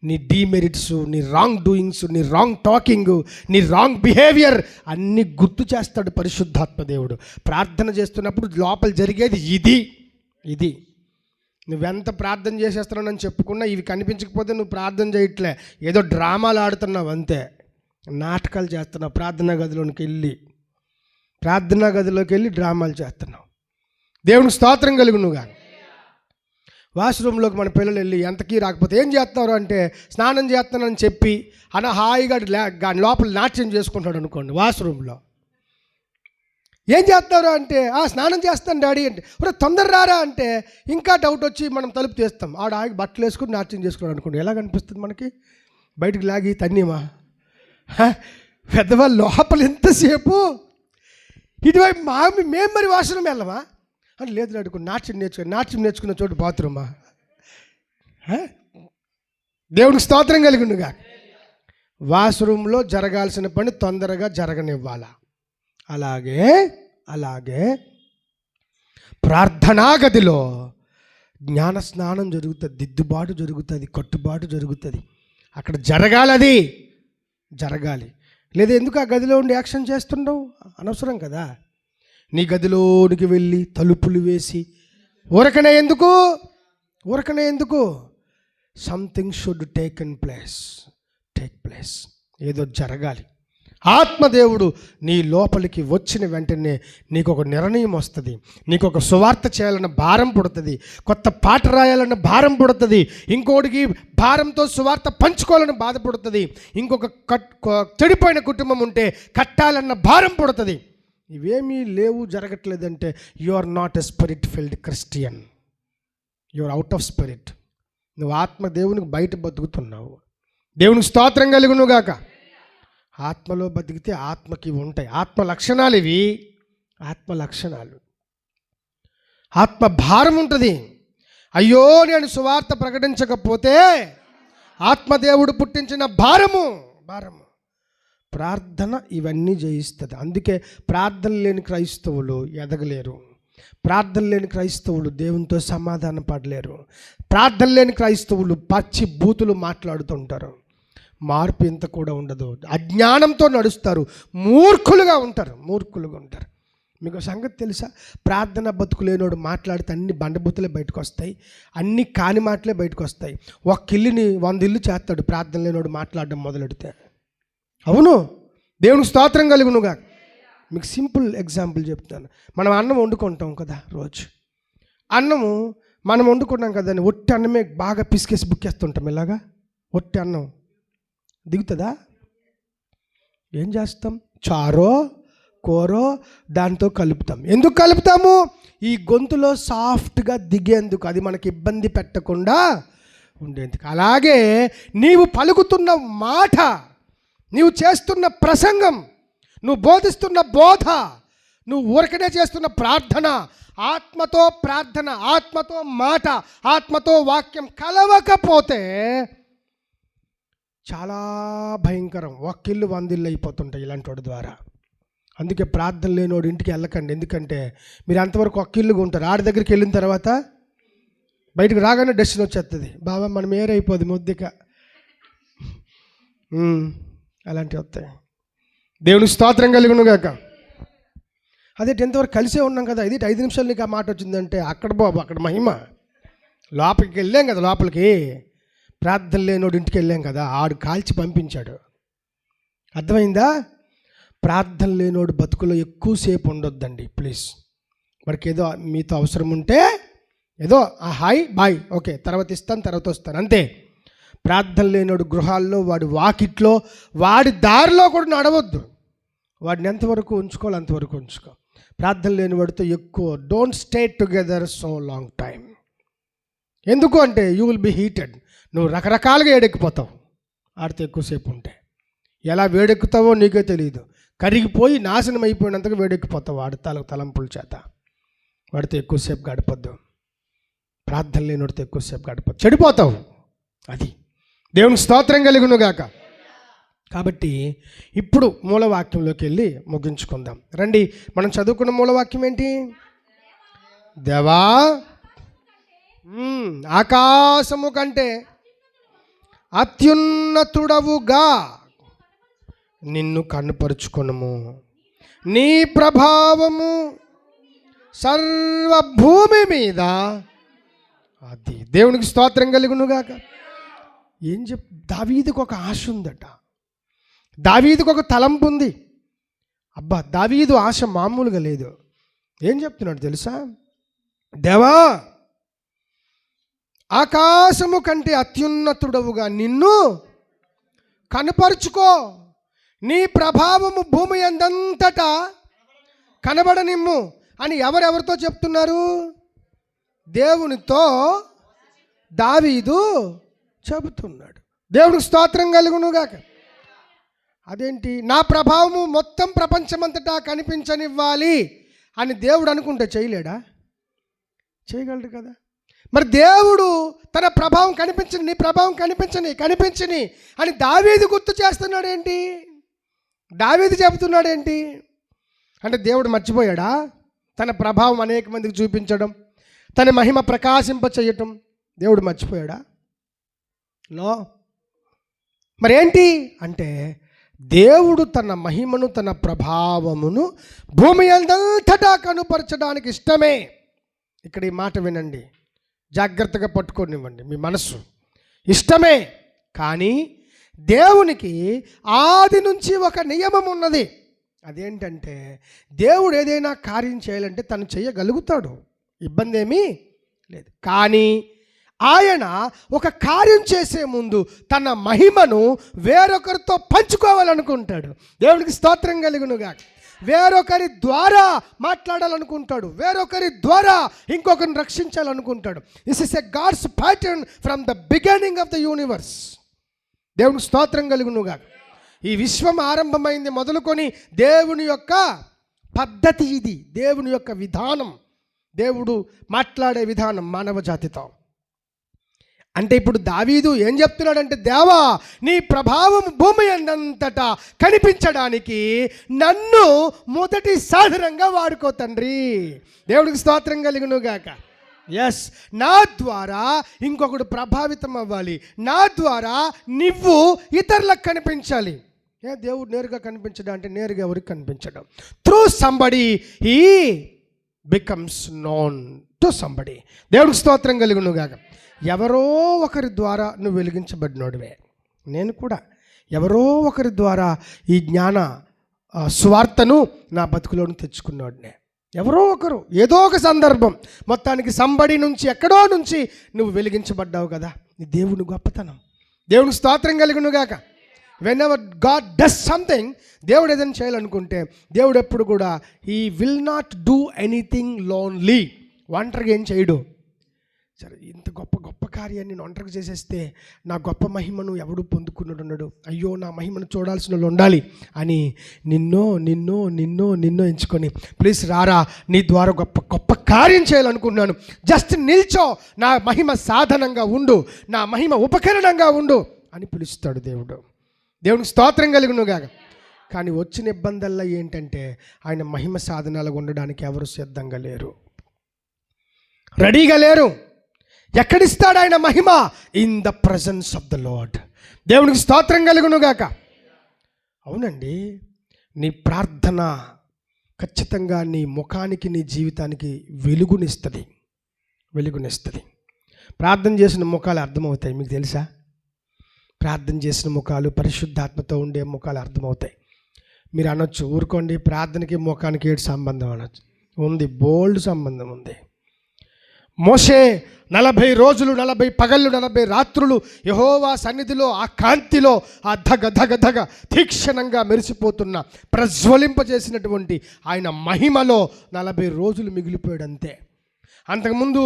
నీ డీమెరిట్స్, నీ రాంగ్ డూయింగ్స్, నీ రాంగ్ టాకింగ్, నీ రాంగ్ బిహేవియర్ అన్నీ గుర్తు చేస్తాడు పరిశుద్ధాత్మ దేవుడు. ప్రార్థన చేస్తున్నప్పుడు లోపల జరిగేది ఇది. నువ్వెంత ప్రార్థన చేసేస్తున్నానని చెప్పుకున్నా ఇవి కనిపించకపోతే నువ్వు ప్రార్థన చేయట్లే, ఏదో డ్రామాలు ఆడుతున్నావు అంతే, నాటకాలు చేస్తున్నావు. ప్రార్థనా గదిలోకి వెళ్ళి డ్రామాలు చేస్తున్నావు. దేవునికి స్తోత్రం కలుగును గాక. వాష్రూమ్లోకి మన పిల్లలు వెళ్ళి ఎంతకీ రాకపోతే ఏం చేస్తున్నారు అంటే స్నానం చేస్తానని చెప్పి హాయిగా లోపల నాట్యం చేసుకుంటాడు అనుకోండి. వాష్రూమ్లో ఏం చేస్తారు అంటే స్నానం చేస్తాను డాడీ అంటే, తొందర రారా అంటే ఇంకా డౌట్ వచ్చి మనం తలుపు తీస్తాం. ఆగి బట్టలు వేసుకుని నాట్యం చేసుకున్నాడు అనుకోండి. ఎలా కనిపిస్తుంది మనకి? బయటికి లాగి తన్నీమా? పెద్దవాళ్ళు లోపల ఎంతసేపు ఇటువైపు మేము మరి వాష్రూమ్ వెళ్ళమా అంటే, లేదు అడుగు నాట్యం నేర్చుకున్న చోటు బాత్రూమా? దేవుడికి స్తోత్రం కలిగిండుగా. వాష్రూమ్లో జరగాల్సిన పని తొందరగా జరగనివ్వాలా. అలాగే ప్రార్థనా గదిలో జ్ఞాన స్నానం జరుగుతుంది, దిద్దుబాటు జరుగుతుంది, కట్టుబాటు జరుగుతుంది. అక్కడ జరగాలి. లేదా ఎందుకు ఆ గదిలో ఉండి యాక్షన్ చేస్తుండవు? అనవసరం కదా. నీ గదిలోనికి వెళ్ళి తలుపులు వేసి ఊరకనే ఎందుకు? Something should take place. ఏదో జరగాలి. ఆత్మదేవుడు నీ లోపలికి వచ్చిన వెంటనే నీకు ఒక నిర్ణయం వస్తుంది, నీకు ఒక సువార్త చేయాలన్న భారం పుడుతుంది, కొత్త పాట రాయాలన్న భారం పుడుతుంది, ఇంకోటికి భారంతో సువార్త పంచుకోవాలని బాధపడుతుంది, ఇంకొక చెడిపోయిన కుటుంబం ఉంటే కట్టాలన్న భారం పుడుతుంది. ఇవేమీ లేవు, జరగట్లేదంటే you are not a spirit filled Christian, you are out of spirit. నువ్వు దేవునికి బయట బతుకుతున్నావు. దేవునికి స్తోత్రం కలుగునుగాక. ఆత్మలో బతికితే ఆత్మకి ఉంటాయి ఆత్మ లక్షణాలు. ఇవి ఆత్మ లక్షణాలు. ఆత్మ భారం ఉంటుంది. అయ్యో నేను సువార్త ప్రకటించకపోతే ఆత్మదేవుడు పుట్టించిన భారము. ప్రార్థన ఇవన్నీ జయిస్తుంది. అందుకే ప్రార్థన లేని క్రైస్తవులు ఎదగలేరు. ప్రార్థన లేని క్రైస్తవులు దేవునితో సమాధానం పడలేరు. ప్రార్థన లేని క్రైస్తవులు పచ్చి బూతులు మాట్లాడుతుంటారు. మార్పు ఇంత కూడా ఉండదు. అజ్ఞానంతో నడుస్తారు. మూర్ఖులుగా ఉంటారు. మీకు సంగతి తెలుసా? ప్రార్థన బతుకు లేనోడు మాట్లాడితే అన్ని బండబూతులే బయటకు వస్తాయి, అన్ని కాని మాటలే బయటకు వస్తాయి. ఒక ఇల్లుని 100 ఇల్లు చేస్తాడు ప్రార్థన లేనోడు మాట్లాడడం మొదలెడితే. అవును, దేవునికి స్తోత్రం కలుగునుగా. మీకు సింపుల్ ఎగ్జాంపుల్ చెప్తాను. మనం అన్నం వండుకుంటాం కదా, రోజు అన్నము మనం వండుకున్నాం కదా అని ఒట్టి అన్నమే బాగా పిసికేసి బుక్కేస్తుంటాం. ఇలాగా ఒట్టి అన్నం దిగుతుందా? ఏం చేస్తాం? చారో కూరో దాంతో కలుపుతాం. ఎందుకు కలుపుతాము? ఈ గొంతులో సాఫ్ట్గా దిగేందుకు, అది మనకి ఇబ్బంది పెట్టకుండా ఉండేందుకు. అలాగే నీవు పలుకుతున్న మాట, నీవు చేస్తున్న ప్రసంగం, నువ్వు బోధిస్తున్న బోధ, నువ్వు ఊరకనే చేస్తున్న ప్రార్థన, ఆత్మతో ప్రార్థన, ఆత్మతో మాట, ఆత్మతో వాక్యం కలవకపోతే చాలా భయంకరం. ఒక్కిల్లు 100 ఇల్లు అయిపోతుంటాయి ఇలాంటి వాడి ద్వారా. అందుకే ప్రార్థన లేనివాడు ఇంటికి వెళ్ళకండి. ఎందుకంటే మీరు అంతవరకు ఒక్కిల్లుగా ఉంటారు. ఆడి దగ్గరికి వెళ్ళిన తర్వాత బయటకు రాగానే డెసిషన్ వచ్చేస్తుంది. బాబా మనం ఏరైపోదు ముద్దిక, అలాంటివి వస్తాయి. దేవునికి స్తోత్రం కలుగును గాక. అదే ఎంతవరకు కలిసే ఉన్నాం కదా, ఇది 5 నిమిషాలు నీకు ఆ మాట వచ్చిందంటే అక్కడ బాబు అక్కడ మహిమ. లోపలికి వెళ్ళాం కదా, లోపలికి ప్రార్థన లేనోడు ఇంటికి వెళ్ళాం కదా, ఆడు కాల్చి పంపించాడు. అర్థమైందా? ప్రార్థన లేనోడు బతుకులో ఎక్కువసేపు ఉండొద్దండి ప్లీజ్. వాడికి ఏదో మీతో అవసరం ఉంటే ఏదో హాయ్ బాయ్ ఓకే తర్వాత ఇస్తాను తర్వాత వస్తాను అంతే. ప్రార్థన లేనోడు గృహాల్లో, వాడి వాకిట్లో, వాడి దారిలో కూడా నడవద్దు. వాడిని ఎంతవరకు ఉంచుకోవాలి అంతవరకు ఉంచుకో. ప్రార్థన లేని వాడితో ఎక్కువ don't stay together so long time. ఎందుకు అంటే యూ విల్ బి హీటెడ్. నువ్వు రకరకాలుగా వేడెక్కిపోతావు ఆడితో ఎక్కువసేపు ఉంటే. ఎలా వేడెక్కుతావో నీకే తెలియదు. కరిగిపోయి నాశనం అయిపోయినంతగా వేడెక్కిపోతావు వాడి తలంపుల చేత. వాడితో ఎక్కువసేపు గడపద్దు. ప్రార్థన లేనివాడితో ఎక్కువసేపు గడపద్దు, చెడిపోతావు. అది దేవునికి స్తోత్రం కలుగును గాక. కాబట్టి ఇప్పుడు మూలవాక్యంలోకి వెళ్ళి ముగించుకుందాం రండి. మనం చదువుకున్న మూలవాక్యం ఏంటి? దేవా ఆకాశము కంటే అత్యున్నతుడవుగా నిన్ను కనుపరుచుకొనుము, నీ ప్రభావము సర్వభూమి మీద. అది దేవునికి స్తోత్రం కలుగునుగాక. ఏం దావీదుకు ఒక ఆశ ఉందట, దావీదుకు ఒక తలంపు ఉంది. అబ్బా, దావీదు ఆశ మామూలుగా లేదు. ఏం చెప్తున్నాడు తెలుసా? దేవా ఆకాశము కంటే అత్యున్నతుడవుగా నిన్ను కనపరుచుకో, నీ ప్రభావము భూమి అందంతటా కనబడనిమ్ము అని ఎవరెవరితో చెప్తున్నారు? దేవునితో దావీదు చెబుతున్నాడు. దేవునికి స్తోత్రం కలుగునుగాక. అదేంటి? నా ప్రభావము మొత్తం ప్రపంచమంతటా కనిపించనివ్వాలి అని దేవుడు అనుకుంటే చేయలేడా? చేయగలడు కదా. మరి దేవుడు తన ప్రభావం కనిపించని, నీ ప్రభావం కనిపించని అని దావీదు గుర్తు చేస్తున్నాడు ఏంటి? దావీదు చెబుతున్నాడు ఏంటి అంటే దేవుడు మర్చిపోయాడా? తన ప్రభావం అనేక మందికి చూపించడం, తన మహిమ ప్రకాశింప చేయటం దేవుడు మర్చిపోయాడా? నో. మరేంటి అంటే దేవుడు తన మహిమను, తన ప్రభావమును భూమి అంతటా కనుపరచడానికి ఇష్టమే. ఇక్కడ ఈ మాట వినండి, జాగ్రత్తగా పట్టుకోనివ్వండి మీ మనస్సు. ఇష్టమే, కానీ దేవునికి ఆది నుంచి ఒక నియమం ఉన్నది. అదేంటంటే దేవుడు ఏదైనా కార్యం చేయాలంటే తను చేయగలుగుతాడు, ఇబ్బంది ఏమీ లేదు. కానీ ఆయన ఒక కార్యం చేసే ముందు తన మహిమను వేరొకరితో పంచుకోవాలనుకుంటాడు. దేవునికి స్తోత్రం కలుగునుగా. వేరొకరి ద్వారా మాట్లాడాలనుకుంటాడు, వేరొకరి ద్వారా ఇంకొకరిని రక్షించాలనుకుంటాడు. This is a God's pattern from the beginning of the universe. దేవునికి స్తోత్రం కలుగునుగా. ఈ విశ్వం ఆరంభమైంది మొదలుకొని దేవుని యొక్క పద్ధతి ఇది, దేవుని యొక్క విధానం, దేవుడు మాట్లాడే విధానం మానవ జాతితో. అంటే ఇప్పుడు దావీదు ఏం చెప్తున్నాడంటే, దేవా నీ ప్రభావం భూమి అంతటా కనిపించడానికి నన్ను మొదటి సాధనంగా వాడుకో తండ్రి. దేవుడికి స్తోత్రం కలుగునుగాక. ఎస్, నా ద్వారా ఇంకొకడు ప్రభావితం అవ్వాలి, నా ద్వారా నువ్వు ఇతరులకు కనిపించాలి. దేవుడు నేరుగా కనిపించడం అంటే నేరుగా ఎవరికి కనిపించడం? Through somebody he becomes known to somebody. దేవుడికి స్తోత్రం కలుగునుగాక. ఎవరో ఒకరి ద్వారా నువ్వు వెలిగించబడినోడివే. నేను కూడా ఎవరో ఒకరి ద్వారా ఈ జ్ఞాన స్వార్థను నా బతుకులోని తెచ్చుకున్నాడునే. ఎవరో ఒకరు, ఏదో ఒక సందర్భం, మొత్తానికి సంబడి నుంచి, ఎక్కడో నుంచి నువ్వు వెలిగించబడ్డావు కదా. నీ దేవుని గొప్పతనం. దేవునికి స్తోత్రం కలుగునుగాక. When ever God does something, దేవుడు ఏదైనా చేయాలనుకుంటే దేవుడు ఎప్పుడు కూడా he will not do anything lonely. ఒంటరిగా ఏం చేయడు. సరే, ఇంత గొప్ప గొప్ప కార్యాన్ని నేను ఒంటరిగా చేసేస్తే నా గొప్ప మహిమను ఎవడు పొందుకున్నాడు ఉన్నాడు, అయ్యో నా మహిమను చూడాల్సిన వాళ్ళు ఉండాలి అని నిన్నో ఎంచుకొని, ప్లీజ్ రారా, నీ ద్వారా గొప్ప గొప్ప కార్యం చేయాలనుకున్నాను, జస్ట్ నిల్చో, నా మహిమ సాధనంగా ఉండు, నా మహిమ ఉపకరణంగా ఉండు అని పిలుస్తాడు దేవుడు. దేవునికి స్తోత్రం కలుగునుగాక. కానీ వచ్చిన ఇబ్బందుల్లో ఏంటంటే ఆయన మహిమ సాధనాలుగా ఉండడానికి ఎవరు సిద్ధంగా లేరు, రెడీగా లేరు. ఎక్కడిస్తాడు ఆయన మహిమ? In the presence of the Lord. దేవునికి స్తోత్రం కలుగునుగాక. అవునండి, నీ ప్రార్థన ఖచ్చితంగా నీ ముఖానికి, నీ జీవితానికి వెలుగునిస్తుంది. ప్రార్థన చేసిన ముఖాలు అర్థమవుతాయి. మీకు తెలుసా? ప్రార్థన చేసిన ముఖాలు, పరిశుద్ధాత్మతో ఉండే ముఖాలు అర్థమవుతాయి. మీరు అనొచ్చు, ఊరుకోండి, ప్రార్థనకి ముఖానికి ఏడు సంబంధం అనొచ్చు. ఉంది, బోల్డ్ సంబంధం ఉంది. మోషే 40 రోజులు 40 పగళ్ళు 40 రాత్రులు యెహోవా సన్నిధిలో ఆ కాంతిలో ఆ ధగ తీక్షణంగా మెరిసిపోతున్న ప్రజ్వలింపజేసినటువంటి ఆయన మహిమలో 40 రోజులు మిగిలిపోయాడు అంతే. అంతకుముందు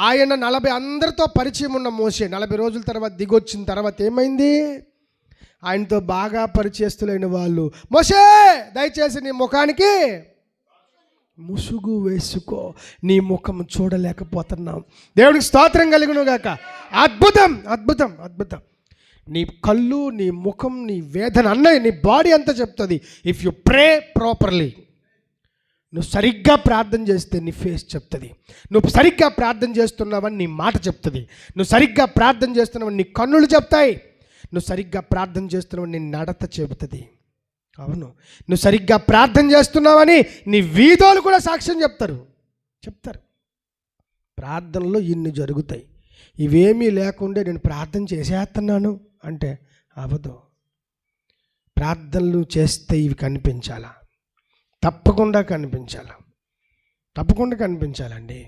ఆయన 40 అందరితో పరిచయం ఉన్న మోషే 40 రోజుల తర్వాత దిగొచ్చిన తర్వాత ఏమైంది? ఆయనతో బాగా పరిచయస్తులైన వాళ్ళు, మోషే దయచేసి నీ ముఖానికి ముసుగు వేసుకో, నీ ముఖం చూడలేకపోతున్నాం. దేవుడికి స్తోత్రం కలుగును గాక. అద్భుతం. నీ కళ్ళు, నీ ముఖం, నీ వేదన అన్నయ్య, నీ బాడీ అంతా చెప్తుంది. ఇఫ్ యు ప్రే ప్రాపర్లీ, నువ్వు సరిగ్గా ప్రార్థన చేస్తే నీ ఫేస్ చెప్తుంది. నువ్వు సరిగ్గా ప్రార్థన చేస్తున్నావని నీ మాట చెప్తుంది. నువ్వు సరిగ్గా ప్రార్థన చేస్తున్నావని నీ కన్నులు చెప్తాయి. నువ్వు సరిగ్గా ప్రార్థన చేస్తున్నావని నీ నడత చెబుతుంది. అవును, నువ్వు సరిగ్గా ప్రార్థన చేస్తున్నావని నీ వీధులు కూడా సాక్ష్యం చెప్తారు. ప్రార్థనలో ఇన్ని జరుగుతాయి. ఇవేమీ లేకుండా నేను ప్రార్థన చేసేస్తున్నాను అంటే అవ్వదు. ప్రార్థనలు చేస్తే ఇవి కనిపించాలా? తప్పకుండా కనిపించాలండి.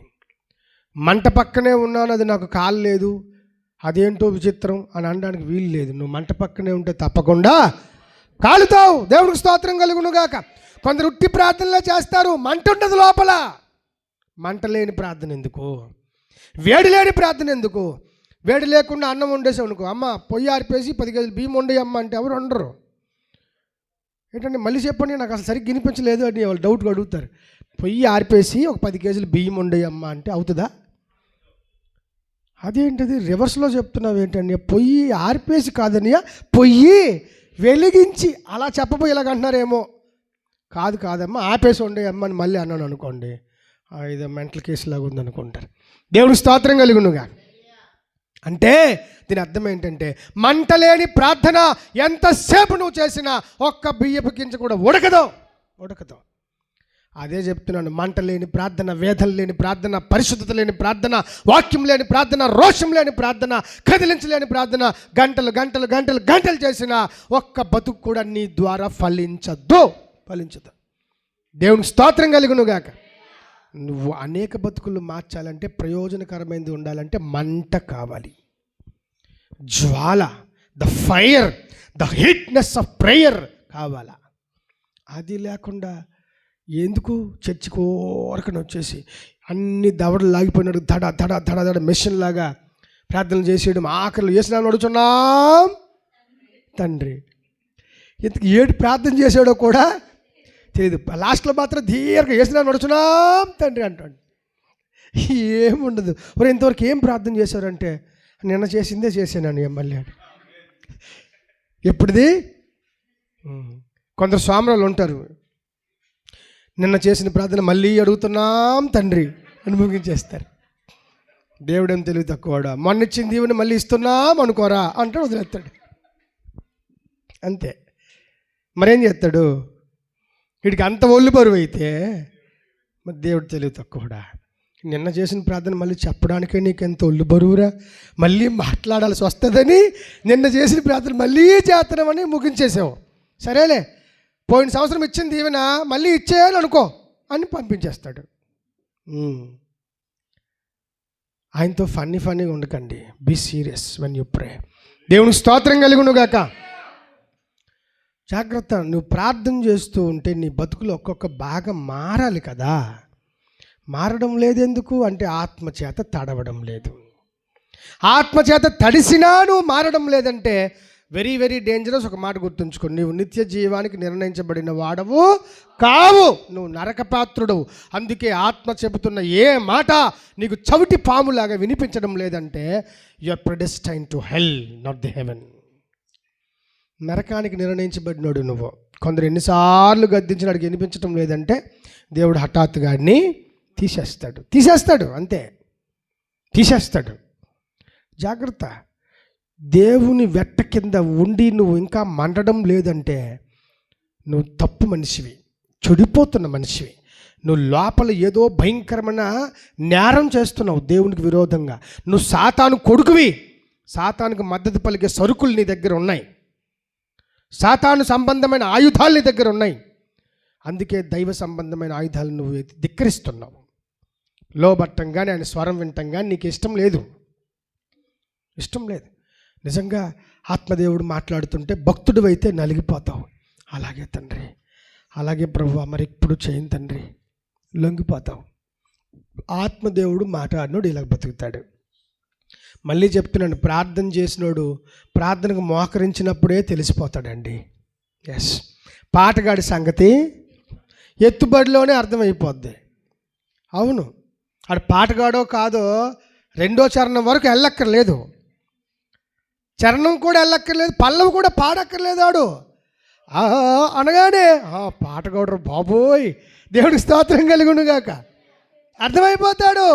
మంట పక్కనే ఉన్నాను, అది నాకు కాలు లేదు, అదేంటో విచిత్రం అని అనడానికి వీలు లేదు. నువ్వు మంట పక్కనే ఉంటే తప్పకుండా కాలుతావు. దేవుడికి స్తోత్రం కలుగును గాక. కొందరు ఉట్టి ప్రార్థనలే చేస్తారు, మంట ఉండదు లోపల. మంట లేని ప్రార్థన ఎందుకు? వేడి లేని ప్రార్థన ఎందుకు? వేడి లేకుండా అన్నం వండేసావు అనుకో, అమ్మ పొయ్యి ఆరిపేసి 10 కేజీలు బియ్యం వండి అమ్మ అంటే ఎవరు వండరు. ఏంటంటే మళ్ళీ చెప్పండి, నాకు అసలు సరిగ్గా వినిపించలేదు అని వాళ్ళు డౌట్గా అడుగుతారు. పొయ్యి ఆరిపేసి ఒక 10 కేజీలు బియ్యం వండేయమ్మ అంటే అవుతుందా? అదేంటిది రివర్స్లో చెప్తున్నావు ఏంటండి? పొయ్యి ఆరిపేసి కాదనియా, పొయ్యి వెలిగించి అలా చెప్పబోయి ఇలాగ అంటున్నారేమో. కాదమ్మా, ఆపేసి వండేయమ్మ అని మళ్ళీ అన్నాను అనుకోండి, ఇది మెంటల్ కేసు లాగా ఉందనుకుంటారు. దేవుడికి స్తోత్రం కలుగునుగా. అంటే దీని అర్థం ఏంటంటే, మంటలేని ప్రార్థన ఎంతసేపు నువ్వు చేసినా ఒక్క బియ్యపు గింజ కూడా ఉడకదు. అదే చెప్తున్నాను, మంట లేని ప్రార్థన, వేదన లేని ప్రార్థన, పరిశుద్ధత లేని ప్రార్థన, వాక్యం లేని ప్రార్థన, రోషం లేని ప్రార్థన, కదిలించలేని ప్రార్థన, గంటలు చేసిన ఒక్క బతుకు కూడా నీ ద్వారా ఫలించదు. దేవునికి స్తోత్రం కలుగునుగాక. నువ్వు అనేక బతుకులు మార్చాలంటే, ప్రయోజనకరమైనది ఉండాలంటే మంట కావాలి. జ్వాల, the fire, the heatness of prayer కావాలా. అది లేకుండా ఎందుకు చర్చికి ఓరకని వచ్చేసి అన్ని దవడలు లాగిపోయినాడు, దడ మెషిన్ లాగా ప్రార్థనలు చేసేయడం. ఆఖరిలో వేసినాను అడుగుతున్నాం తండ్రి. ఇంతకు ఏడు ప్రార్థన చేసాడో కూడా తెలియదు. లాస్ట్లో మాత్రం ధీరగా వేసినాను అడుగుతున్నాం తండ్రి అంటాడు. ఏముండదు. మరి ఇంతవరకు ఏం ప్రార్థన చేశారంటే, నిన్న చేసిందే చేశాను ఎమ్మెల్యే. ఎప్పుడుది? కొందరు స్వాములు ఉంటారు, నిన్న చేసిన ప్రార్థన మళ్ళీ అడుగుతున్నాం తండ్రి అని ముగించేస్తారు. దేవుడేం తెలివి తక్కువడా, మొన్న ఇచ్చిన దీవుని మళ్ళీ ఇస్తున్నాం అనుకోరా అంటే వదిలేస్తాడు. అంతే. మరేం చేస్తాడు? వీడికి అంత ఒళ్ళు బరువు అయితే మరి దేవుడు తెలివి తక్కువడా. నిన్న చేసిన ప్రార్థన మళ్ళీ చెప్పడానికే నీకు ఎంత ఒళ్ళు బరువురా, మళ్ళీ మాట్లాడాల్సి వస్తుందని నిన్న చేసిన ప్రార్థన మళ్ళీ చేస్తున్నామని ముగించేసావు. సరేలే, పోయిన సంవత్సరం ఇచ్చింది దీవెన మళ్ళీ ఇచ్చేయాలి అనుకో అని పంపించేస్తాడు. ఆయనతో ఫన్నీగా ఉండకండి. Be serious when you pray. దేవునికి స్తోత్రం కలుగునుగాక. జాగ్రత్త. నువ్వు ప్రార్థన చేస్తూ ఉంటే నీ బతుకులో ఒక్కొక్క భాగం మారాలి కదా. మారడం లేదెందుకు అంటే, ఆత్మచేత తడవడం లేదు. ఆత్మచేత తడిసినా నువ్వు మారడం లేదంటే వెరీ వెరీ డేంజరస్. ఒక మాట గుర్తుంచుకో, నువ్వు నిత్య జీవానికి నిర్ణయించబడిన వాడవు కావు, నువ్వు నరకపాత్రుడవు. అందుకే ఆత్మ చెబుతున్న ఏ మాట నీకు చవిటి పాములాగా వినిపించడం లేదంటే, you are predestined to hell, not the heaven. నరకానికి నిర్ణయించబడినాడు నువ్వు. కొందరు ఎన్నిసార్లు గద్దించినాడికి వినిపించడం లేదంటే, దేవుడు హఠాత్తుగా అన్ని తీసేస్తాడు అంతే, తీసేస్తాడు. జాగ్రత్త. దేవుని వెట్ట కింద ఉండి నువ్వు ఇంకా మండడం లేదంటే నువ్వు తప్పు మనిషివి, చెడిపోతున్న మనిషివి, నువ్వు లోపల ఏదో భయంకరమైన నేరం చేస్తున్నావు దేవునికి విరోధంగా. నువ్వు సాతాను కొడుకువి, సాతానుకు మద్దతు పలికే సరుకులు నీ దగ్గర ఉన్నాయి, సాతాను సంబంధమైన ఆయుధాలు నీ దగ్గర ఉన్నాయి. అందుకే దైవ సంబంధమైన ఆయుధాలు నువ్వు ధిక్కరిస్తున్నావు. లోబట్టం కానీ ఆయన స్వరం వింటం కానీ నీకు ఇష్టం లేదు. నిజంగా ఆత్మదేవుడు మాట్లాడుతుంటే భక్తుడు అయితే నలిగిపోతావు. అలాగే తండ్రి, అలాగే ప్రభువా, మరి ఇప్పుడు చేయను తండ్రి, లొంగిపోతావు. ఆత్మదేవుడు మాట్లాడినోడు ఇలా బతుకుతాడు. మళ్ళీ చెప్తున్నాను, ప్రార్థన చేసినోడు ప్రార్థనకు మోకరించినప్పుడే తెలిసిపోతాడండి. ఎస్, పాటగాడి సంగతి ఎత్తుబడిలోనే అర్థమైపోద్ది. అవును, ఆడు పాటగాడో కాదో రెండో చరణం వరకు వెళ్ళక్కర్లేదు, చరణం కూడా వెళ్ళక్కర్లేదు, పల్లవి కూడా పాడక్కర్లేదు. ఆడు అనగానే పాటగాడు బాబోయ్ దేవుడికి స్తోత్రం కలుగునుగాక అర్థమైపోతాడు.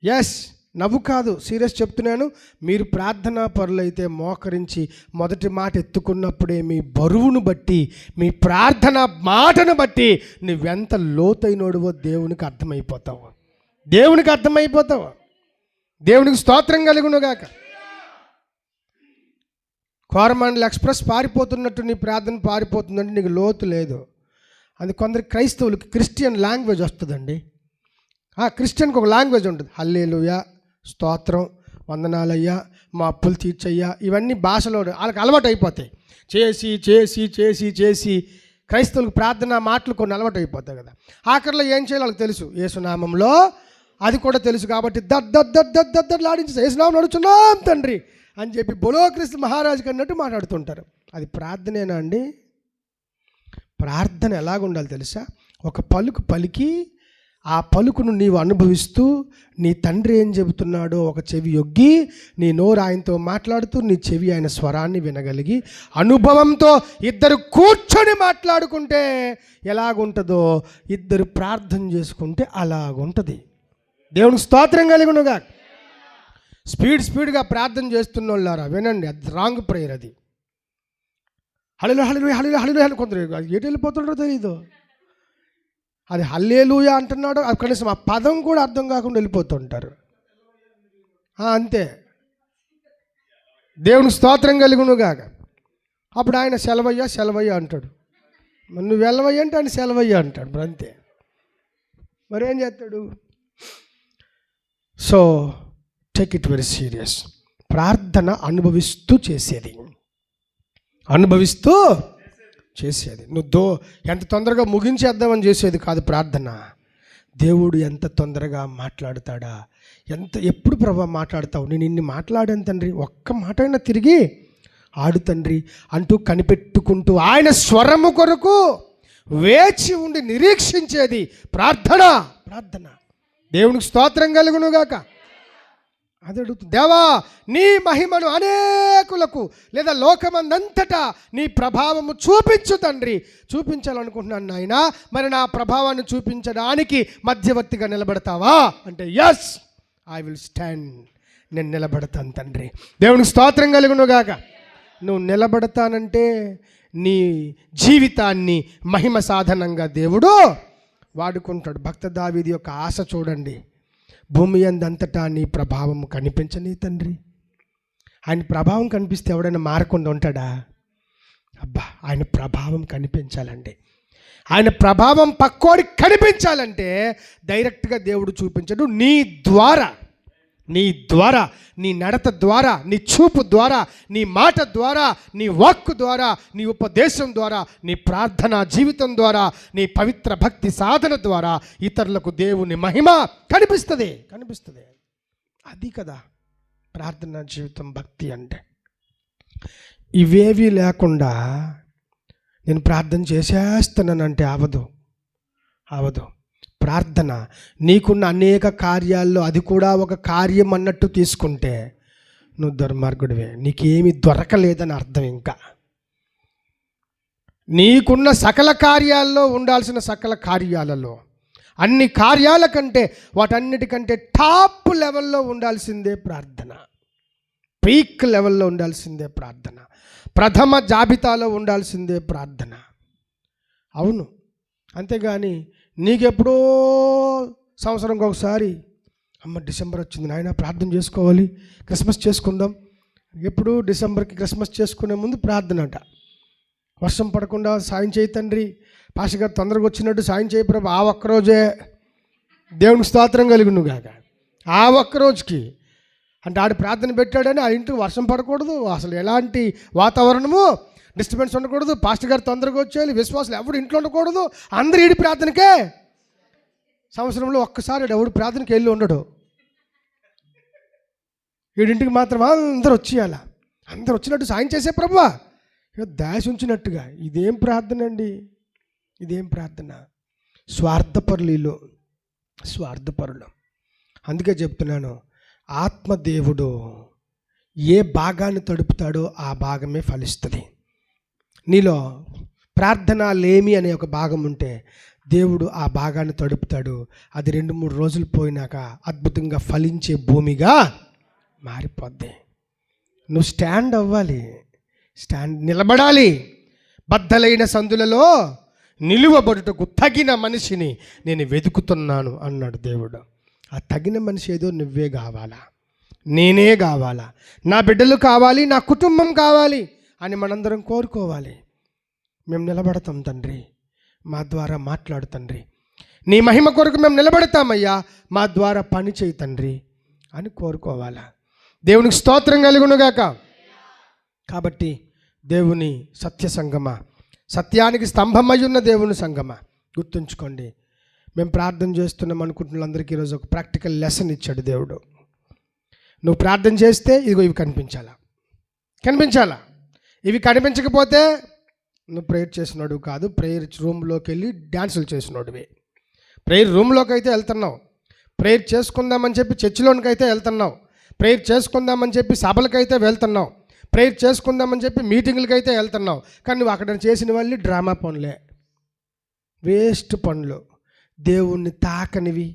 ఎస్, నవ్వు కాదు, సీరియస్ చెప్తున్నాను. మీరు ప్రార్థనా పరులైతే మోకరించి మొదటి మాట ఎత్తుకున్నప్పుడే మీ బరువును బట్టి, మీ ప్రార్థన మాటను బట్టి నువ్వెంత లోతైనోడువో దేవునికి అర్థమైపోతావు. దేవునికి స్తోత్రం కలుగునుగాక. కోరమాండల్ ఎక్స్ప్రెస్ పారిపోతున్నట్టు నీ ప్రార్థన పారిపోతుందంటే నీకు లోతు లేదు. అది కొందరు క్రైస్తవులకి క్రిస్టియన్ లాంగ్వేజ్ వస్తుందండి. క్రిస్టియన్కి ఒక లాంగ్వేజ్ ఉంటుంది. హల్లెలూయా, స్తోత్రం, వందనాలయ్యా, మా అప్పులు తీర్చయ్యా, ఇవన్నీ భాషలో వాళ్ళకి అలవాటు అయిపోతాయి. చేసి చేసి చేసి చేసి క్రైస్తవులకు ప్రార్థన మాటలు కొన్ని అలవాటు అయిపోతాయి కదా. ఆఖరిలో ఏం చేయాలో వాళ్ళకి తెలుసు, యేసునామంలో, అది కూడా తెలుసు కాబట్టి దద్దలాడించి యేసునామం నడుచున్నాం తండ్రి అని చెప్పి బొలో క్రీస్తు మహారాజుకి అన్నట్టు మాట్లాడుతుంటారు. అది ప్రార్థనేనా అండి? ప్రార్థన ఎలాగుండాలి తెలుసా? ఒక పలుకు పలికి ఆ పలుకును నీవు అనుభవిస్తూ, నీ తండ్రి ఏం చెబుతున్నాడో ఒక చెవి యొగ్గి, నీ నోరు ఆయనతో మాట్లాడుతూ నీ చెవి ఆయన స్వరాన్ని వినగలిగి, అనుభవంతో ఇద్దరు కూర్చొని మాట్లాడుకుంటే ఎలాగుంటుందో ఇద్దరు ప్రార్థన చేసుకుంటే అలాగుంటుంది. దేవునికి స్తోత్రం కలుగునుగా. స్పీడ్గా ప్రార్థన చేస్తున్న వాళ్ళారా వినండి, అది రాంగ్ ప్రేయర్. అది హల్లెలూయా కొందరు ఎటు వెళ్ళిపోతుంటారో తెలీదు. అది హల్లెలూయా అంటున్నాడు, అది కనీసం ఆ పదం కూడా అర్థం కాకుండా వెళ్ళిపోతుంటారు. అంతే. దేవుని స్తోత్రం కలుగునుగాక. అప్పుడు ఆయన సెలవయ్యా అంటాడు, నువ్వు వెళ్ళవయ్య అంటే ఆయన సెలవయ్యా అంటాడు. మరి అంతే, మరేం చేస్తాడు? So take it very serious. ప్రార్థన అనుభవిస్తూ చేసేది. నువ్వు ఎంత తొందరగా ముగించేద్దామని చేసేది కాదు ప్రార్థన. దేవుడు ఎంత తొందరగా మాట్లాడతాడా, ఎప్పుడు ప్రభా మాట్లాడతావు, నేను ఇన్ని మాట్లాడాను తండ్రి, ఒక్క మాట అయినా తిరిగి ఆడు తండ్రి అంటూ కనిపెట్టుకుంటూ ఆయన స్వరము కొరకు వేచి ఉండి నిరీక్షించేది ప్రార్థన. దేవునికి స్తోత్రం కలుగునుగాక. అది అడుగుతుంది, దేవా నీ మహిమను అనేకులకు లేదా లోకమందంతటా నీ ప్రభావము చూపించు తండ్రి. చూపించాలనుకుంటున్నాను నాయన, మరి నా ప్రభావాన్ని చూపించడానికి మధ్యవర్తిగా నిలబడతావా అంటే ఎస్, ఐ విల్ స్టాండ్, నేను నిలబడతాను తండ్రి. దేవునికి స్తోత్రం కలుగునుగాక. నువ్వు నిలబడతానంటే నీ జీవితాన్ని మహిమ సాధనంగా దేవుడు వాడుకుంటాడు. భక్త దావీదు యొక్క ఆశ చూడండి, భూమి అందంతటా నీ ప్రభావం కనిపించని తండ్రి. ఆయన ప్రభావం కనిపిస్తే ఎవడైనా మారకుండా ఉంటాడా? అబ్బా, ఆయన ప్రభావం కనిపించాలండి. ఆయన ప్రభావం పక్కోడికి కనిపించాలంటే డైరెక్ట్గా దేవుడు చూపించడు. నీ ద్వారా, నీ నడత ద్వారా, నీ చూపు ద్వారా, నీ మాట ద్వారా, నీ వాక్కు ద్వారా, నీ ఉపదేశం ద్వారా, నీ ప్రార్థనా జీవితం ద్వారా, నీ పవిత్ర భక్తి సాధన ద్వారా ఇతరులకు దేవుని మహిమ కనిపిస్తుంది. అది కదా ప్రార్థనా జీవితం, భక్తి అంటే. ఇవేవి లేకుండా నేను ప్రార్థన చేసేస్తున్నానంటే అవదు. ప్రార్థన నీకున్న అనేక కార్యాల్లో అది కూడా ఒక కార్యం అన్నట్టు తీసుకుంటే నువ్వు దుర్మార్గుడివే, నీకేమి దొరకలేదని అర్థం. ఇంకా నీకున్న సకల కార్యాల్లో ఉండాల్సిన సకల కార్యాలలో, అన్ని కార్యాల కంటే వాటన్నిటికంటే టాప్ లెవెల్లో ఉండాల్సిందే ప్రార్థన. పీక్ లెవెల్లో ఉండాల్సిందే ప్రార్థన, ప్రథమ జాబితాలో ఉండాల్సిందే ప్రార్థన. అవును, అంతేగాని నీకెప్పుడో సంవత్సరంకి ఒకసారి అమ్మ డిసెంబర్ వచ్చింది నాయన ప్రార్థన చేసుకోవాలి, క్రిస్మస్ చేసుకుందాం. ఎప్పుడు డిసెంబర్కి క్రిస్మస్ చేసుకునే ముందు ప్రార్థన అట. వర్షం పడకుండా సాయం చేయి తండ్రి, పాస్టర్ గారు తొందరగా వచ్చినట్టు సాయం చేయి ప్రభు. ఆ ఒక్కరోజే దేవునికి స్తోత్రం కలుగును గాక. ఆ ఒక్కరోజుకి అంటే ఆడు ప్రార్థన పెట్టాడని ఆ ఇంటికి వర్షం పడకూడదు, అసలు ఎలాంటి వాతావరణము డిస్టర్బెన్స్ ఉండకూడదు, పాస్టర్ గారు తొందరగా వచ్చేయాలి, విశ్వాసాలు ఎవడు ఇంట్లో ఉండకూడదు, అందరు ఈడి ప్రార్థనకే. సంవత్సరంలో ఒక్కసారి ఎవడు ప్రార్థనకి వెళ్ళి ఉండడు, వీడింటికి మాత్రం అందరూ వచ్చేయాల, అందరు వచ్చినట్టు సాయం చేసే ప్రభువా దాసి ఉంచినట్టుగా. ఇదేం ప్రార్థన అండి, ఇదేం ప్రార్థన? స్వార్థపరులు, స్వార్థపరులు. అందుకే చెప్తున్నాను, ఆత్మదేవుడు ఏ భాగాన్ని తడుపుతాడో ఆ భాగమే ఫలిస్తుంది. నీలో ప్రార్థన లేమి అనే ఒక భాగం ఉంటే దేవుడు ఆ భాగాన్ని తడుపుతాడు. అది 2-3 రోజులు పోయినాక అద్భుతంగా ఫలించే భూమిగా మారిపోద్ది. నువ్వు స్టాండ్ అవ్వాలి, నిలబడాలి. బద్దలైన సందులలో నిలువబడుటకు తగిన మనిషిని నేను వెతుకుతున్నాను అన్నాడు దేవుడు. ఆ తగిన మనిషి ఏదో నువ్వే కావాలా, నేనే కావాలా, నా బిడ్డలు కావాలి, నా కుటుంబం కావాలి అని మనందరం కోరుకోవాలి. మేము నిలబడతాం తండ్రి, మా ద్వారా మాట్లాడు తండ్రి, నీ మహిమ కొరకు మేము నిలబడతామయ్యా, మా ద్వారా పని చేయి తండ్రి అని కోరుకోవాలా. దేవునికి స్తోత్రం కలుగునుగాక. కాబట్టి దేవుని సత్య సంగమ, సత్యానికి స్తంభమై ఉన్న దేవుని సంగమ, గుర్తుంచుకోండి. మేము ప్రార్థన చేస్తున్నాం అనుకుంటున్న అందరికీ ఈరోజు ఒక ప్రాక్టికల్ లెసన్ ఇచ్చాడు దేవుడు. నువ్వు ప్రార్థన చేస్తే ఇదిగో ఇవి కనిపించాలా. ఇవి కనిపించకపోతే నువ్వు ప్రేయర్ చేసినాడు కాదు, ప్రేయర్ రూమ్లోకి వెళ్ళి డ్యాన్సులు చేసినోడివి. ప్రేయర్ రూమ్లోకి అయితే వెళ్తున్నావు, ప్రేయర్ చేసుకుందామని చెప్పి చర్చిలోనికి అయితే వెళ్తున్నావు, ప్రేయర్ చేసుకుందామని చెప్పి సభలకైతే వెళ్తున్నావు, ప్రేయర్ చేసుకుందామని చెప్పి మీటింగులకి అయితే వెళ్తున్నావు. కానీ నువ్వు అక్కడ చేసిన వాళ్ళు డ్రామా పనులే, వేస్ట్ పనులు, దేవుణ్ణి తాకనివి,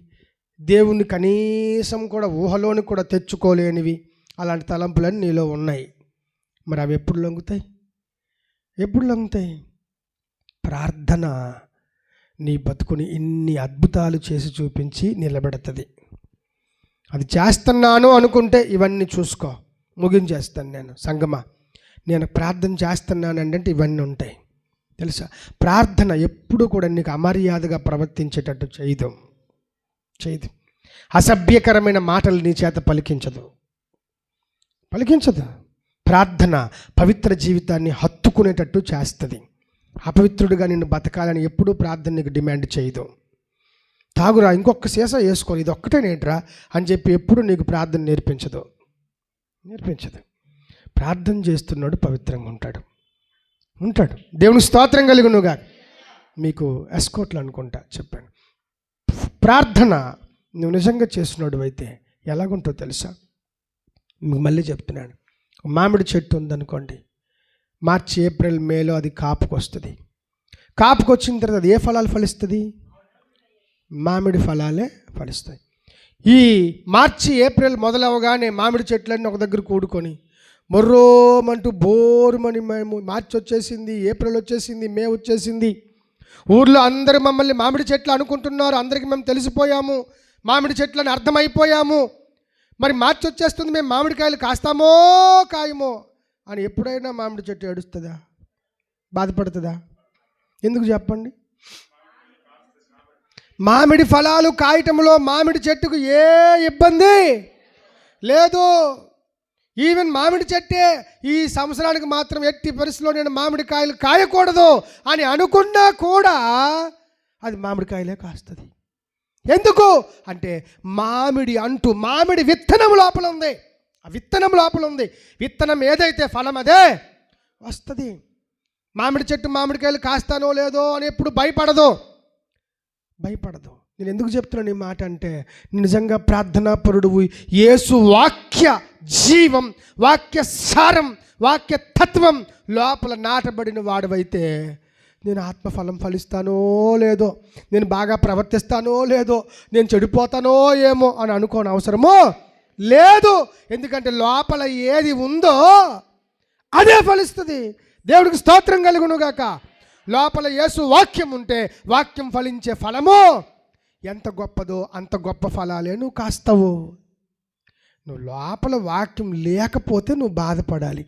దేవుణ్ణి కనీసం కూడా ఊహలోని కూడా తెచ్చుకోలేనివి, అలాంటి తలంపులన్నీ నీలో ఉన్నాయి. మరి అవి ఎప్పుడు లొంగుతాయి? ప్రార్థన నీ బతుకుని ఇన్ని అద్భుతాలు చేసి చూపించి నిలబెడుతుంది. అది చేస్తున్నాను అనుకుంటే ఇవన్నీ చూసుకో, ముగించేస్తాను నేను. సంగమా, నేను ప్రార్థన చేస్తున్నానంటే ఇవన్నీ ఉంటాయి తెలుసా. ప్రార్థన ఎప్పుడు కూడా నీకు అమర్యాదగా ప్రవర్తించేటట్టు చేయదు. అసభ్యకరమైన మాటలు నీ చేత పలికించదు. ప్రార్థన పవిత్ర జీవితాన్ని హత్తుకునేటట్టు చేస్తుంది. అపవిత్రుడిగా నిన్ను బతకాలని ఎప్పుడూ ప్రార్థన నీకు డిమాండ్ చేయదు. తాగురా, ఇంకొక సీసా వేసుకో, ఇది ఒక్కటేనేట్రా అని చెప్పి ఎప్పుడు నీకు ప్రార్థన నేర్పించదు. ప్రార్థన చేస్తున్నాడు పవిత్రంగా ఉంటాడు. దేవుని స్తోత్రం కలుగునుగా. మీకు ఎస్కోట్లు అనుకుంటా చెప్పాను. ప్రార్థన నువ్వు నిజంగా చేస్తున్నాడు అయితే ఎలాగుంటుందో తెలుసా? మీకు మళ్ళీ చెప్తున్నాను. మామిడి చెట్టు ఉందనుకోండి, మార్చి ఏప్రిల్ మేలో అది కాపుకు వస్తుంది. కాపుకు వచ్చిన తర్వాత అది ఏ ఫలాలు ఫలిస్తుంది? మామిడి ఫలాలే ఫలిస్తాయి. ఈ మార్చి ఏప్రిల్ మొదలవగానే మామిడి చెట్లన్నీ ఒక దగ్గర కూడుకొని మొర్రోమంటూ బోరుమని, మేము మార్చి వచ్చేసింది, ఏప్రిల్ వచ్చేసింది, మే వచ్చేసింది, ఊర్లో అందరూ మమ్మల్ని మామిడి చెట్లు అనుకుంటున్నారు, అందరికీ మేము తెలిసిపోయాము, మామిడి చెట్లని అర్థమైపోయాము, మరి మార్చి వచ్చేస్తుంది, మేము మామిడికాయలు కాస్తామో కాయమో అని ఎప్పుడైనా మామిడి చెట్టు ఏడుస్తుందా? బాధపడుతుందా? ఎందుకు చెప్పండి? మామిడి ఫలాలు కాయటంలో మామిడి చెట్టుకు ఏ ఇబ్బంది లేదు. ఈవెన్ మామిడి చెట్టే ఈ సంవత్సరానికి మాత్రం ఎట్టి పరిస్థితిలో నేను మామిడికాయలు కాయకూడదు అని అనుకున్నా కూడా అది మామిడికాయలే కాస్తుంది. ఎందుకు అంటే మామిడి విత్తనం లోపల ఉంది. ఆ విత్తనం లోపల ఉంది. విత్తనం ఏదైతే ఫలం అదే వస్తుంది. మామిడి చెట్టు మామిడికాయలు కాస్తానో లేదో అని ఎప్పుడు భయపడదు. నేను ఎందుకు చెప్తున్నాను ఈ మాట అంటే, నిజంగా ప్రార్థనాపరుడువు, యేసు వాక్య జీవం, వాక్య సారం, వాక్య తత్వం లోపల నాటబడిన వాడవైతే నేను ఆత్మఫలం ఫలిస్తానో లేదో, నేను బాగా ప్రవర్తిస్తానో లేదో, నేను చెడిపోతానో ఏమో అని అనుకోని అవసరమో లేదు. ఎందుకంటే లోపల ఏది ఉందో అదే ఫలిస్తుంది. దేవుడికి స్తోత్రం కలుగునుగాక. లోపల యేసు వాక్యం ఉంటే వాక్యం ఫలించే ఫలము ఎంత గొప్పదో అంత గొప్ప ఫలాలే నువ్వు కాస్తావు. నువ్వు లోపల వాక్యం లేకపోతే నువ్వు బాధపడాలి.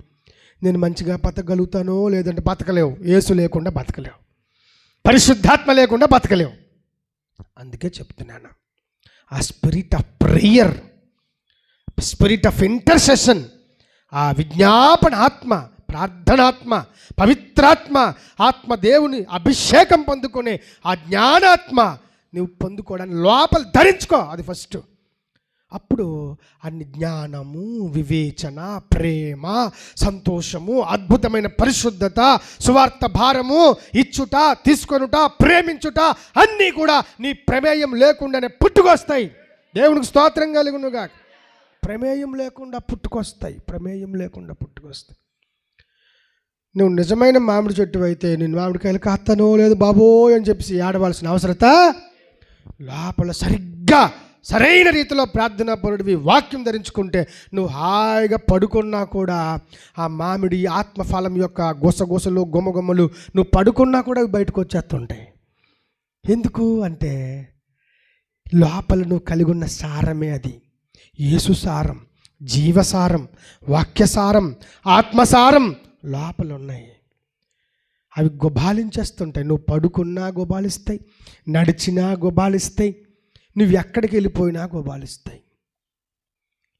నేను మంచిగా బతకగలుగుతానో లేదంటే బతకలేవు. యేసు లేకుండా బతకలేవు, పరిశుద్ధాత్మ లేకుండా బతకలేవు. అందుకే చెప్తున్నాను, ఆ spirit of prayer, spirit of intercession, ఆ విజ్ఞాపన ఆత్మ, ప్రార్థనాత్మ, పవిత్రాత్మ ఆత్మ, దేవుని అభిషేకం పొందుకునే ఆ జ్ఞానాత్మ నువ్వు పొందుకోవడానికి లోపల ధరించుకో. అది ఫస్ట్. అప్పుడు అన్ని జ్ఞానము, వివేచన, ప్రేమ, సంతోషము, అద్భుతమైన పరిశుద్ధత, సువార్త భారము, ఇచ్చుట, తీసుకొనుట, ప్రేమించుట అన్నీ కూడా నీ ప్రమేయం లేకుండానే పుట్టుకొస్తాయి. దేవునికి స్తోత్రం కలుగునుగా. ప్రమేయం లేకుండా పుట్టుకొస్తాయి, ప్రమేయం లేకుండా పుట్టుకొస్తాయి. నువ్వు నిజమైన మామిడి చెట్టు అయితే నేను మామిడికాయలు కాస్తానో లేదు బాబోయ్ అని చెప్పేసి ఆడవలసిన అవసరత లోపల సరిగ్గా సరైన రీతిలో ప్రార్థనా పరుడివి వాక్యం ధరించుకుంటే నువ్వు హాయిగా పడుకున్నా కూడా ఆ మామిడి ఆత్మఫలం యొక్క గుసగుసలు గుమ్మగుమ్మలు నువ్వు పడుకున్నా కూడా బయటకు వచ్చేస్తుంటాయి. ఎందుకు అంటే లోపల నువ్వు కలిగి ఉన్న సారమే అది. యేసు సారం, జీవసారం, వాక్యసారం, ఆత్మసారం లోపల ఉన్నాయి. అవి గుబాలించేస్తుంటాయి. నువ్వు పడుకున్నా గుబాలిస్తాయి, నడిచినా గుబాలిస్తాయి, నువ్వు ఎక్కడికి వెళ్ళిపోయినా గుబాలిస్తాయి.